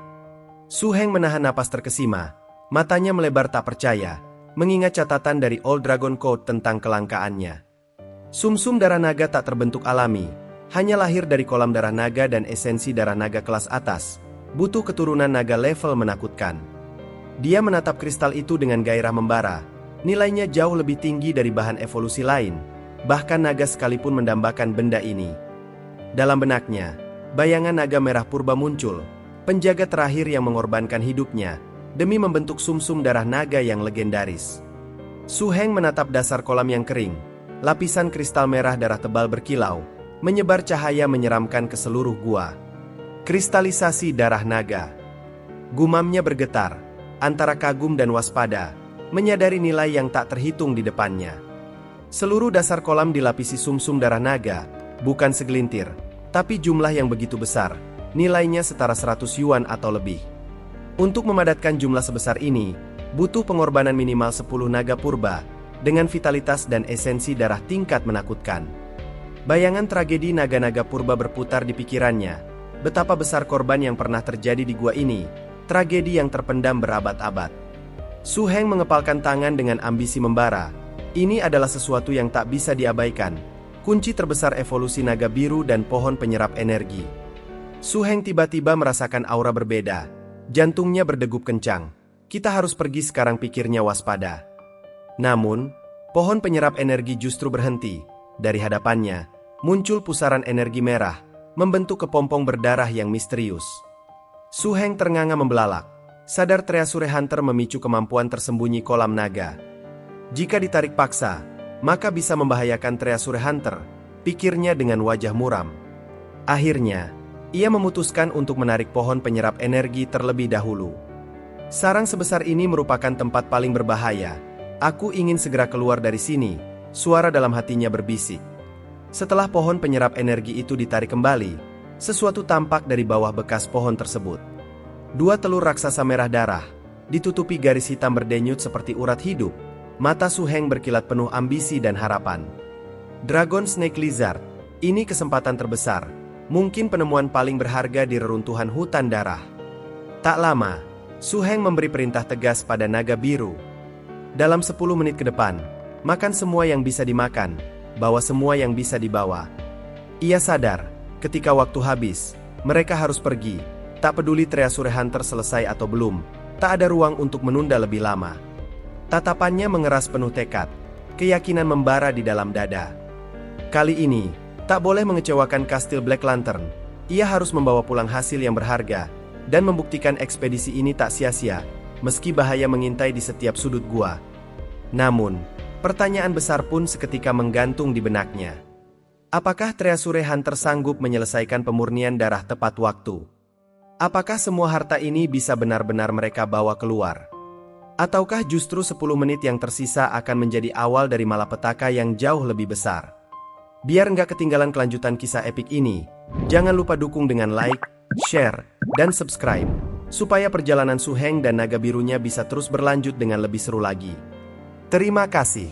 Su Heng menahan napas terkesima. Matanya melebar tak percaya, mengingat catatan dari Old Dragon Code tentang kelangkaannya. Sumsum darah naga tak terbentuk alami, hanya lahir dari kolam darah naga dan esensi darah naga kelas atas. Butuh keturunan naga level menakutkan. Dia menatap kristal itu dengan gairah membara. Nilainya jauh lebih tinggi dari bahan evolusi lain. Bahkan naga sekalipun mendambakan benda ini. Dalam benaknya, bayangan naga merah purba muncul. Penjaga terakhir yang mengorbankan hidupnya demi membentuk sumsum darah naga yang legendaris. Su Heng menatap dasar kolam yang kering. Lapisan kristal merah darah tebal berkilau, menyebar cahaya menyeramkan ke seluruh gua. Kristalisasi darah naga. Gumamnya bergetar, antara kagum dan waspada, menyadari nilai yang tak terhitung di depannya. Seluruh dasar kolam dilapisi sumsum darah naga, bukan segelintir, tapi jumlah yang begitu besar, nilainya setara 100 yuan atau lebih. Untuk memadatkan jumlah sebesar ini, butuh pengorbanan minimal 10 naga purba, dengan vitalitas dan esensi darah tingkat menakutkan. Bayangan tragedi naga-naga purba berputar di pikirannya. Betapa besar korban yang pernah terjadi di gua ini, tragedi yang terpendam berabad-abad. Su Heng mengepalkan tangan dengan ambisi membara. Ini adalah sesuatu yang tak bisa diabaikan. Kunci terbesar evolusi naga biru dan pohon penyerap energi. Su Heng tiba-tiba merasakan aura berbeda. Jantungnya berdegup kencang. Kita harus pergi sekarang, pikirnya waspada. Namun, pohon penyerap energi justru berhenti. Dari hadapannya, muncul pusaran energi merah, membentuk kepompong berdarah yang misterius. Su Heng ternganga membelalak. Sadar Treasure Hunter memicu kemampuan tersembunyi kolam naga. Jika ditarik paksa, maka bisa membahayakan Treasure Hunter, pikirnya dengan wajah muram. Akhirnya, ia memutuskan untuk menarik pohon penyerap energi terlebih dahulu. Sarang sebesar ini merupakan tempat paling berbahaya. Aku ingin segera keluar dari sini, suara dalam hatinya berbisik. Setelah pohon penyerap energi itu ditarik kembali, sesuatu tampak dari bawah bekas pohon tersebut. 2 telur raksasa merah darah, ditutupi garis hitam berdenyut seperti urat hidup. Mata Su Heng berkilat penuh ambisi dan harapan. Dragon Snake Lizard, ini kesempatan terbesar, mungkin penemuan paling berharga di reruntuhan hutan darah. Tak lama, Su Heng memberi perintah tegas pada naga biru. Dalam 10 menit ke depan, makan semua yang bisa dimakan, bawa semua yang bisa dibawa. Ia sadar, ketika waktu habis, mereka harus pergi. Tak peduli Treasure Hunter selesai atau belum, tak ada ruang untuk menunda lebih lama. Tatapannya mengeras penuh tekad, keyakinan membara di dalam dada. Kali ini, tak boleh mengecewakan Kastil Black Lantern. Ia harus membawa pulang hasil yang berharga, dan membuktikan ekspedisi ini tak sia-sia, meski bahaya mengintai di setiap sudut gua. Namun, pertanyaan besar pun seketika menggantung di benaknya. Apakah Treasure Hunter sanggup menyelesaikan pemurnian darah tepat waktu? Apakah semua harta ini bisa benar-benar mereka bawa keluar? Ataukah justru 10 menit yang tersisa akan menjadi awal dari malapetaka yang jauh lebih besar? Biar nggak ketinggalan kelanjutan kisah epik ini, jangan lupa dukung dengan like, share, dan subscribe, supaya perjalanan Su Heng dan naga birunya bisa terus berlanjut dengan lebih seru lagi. Terima kasih.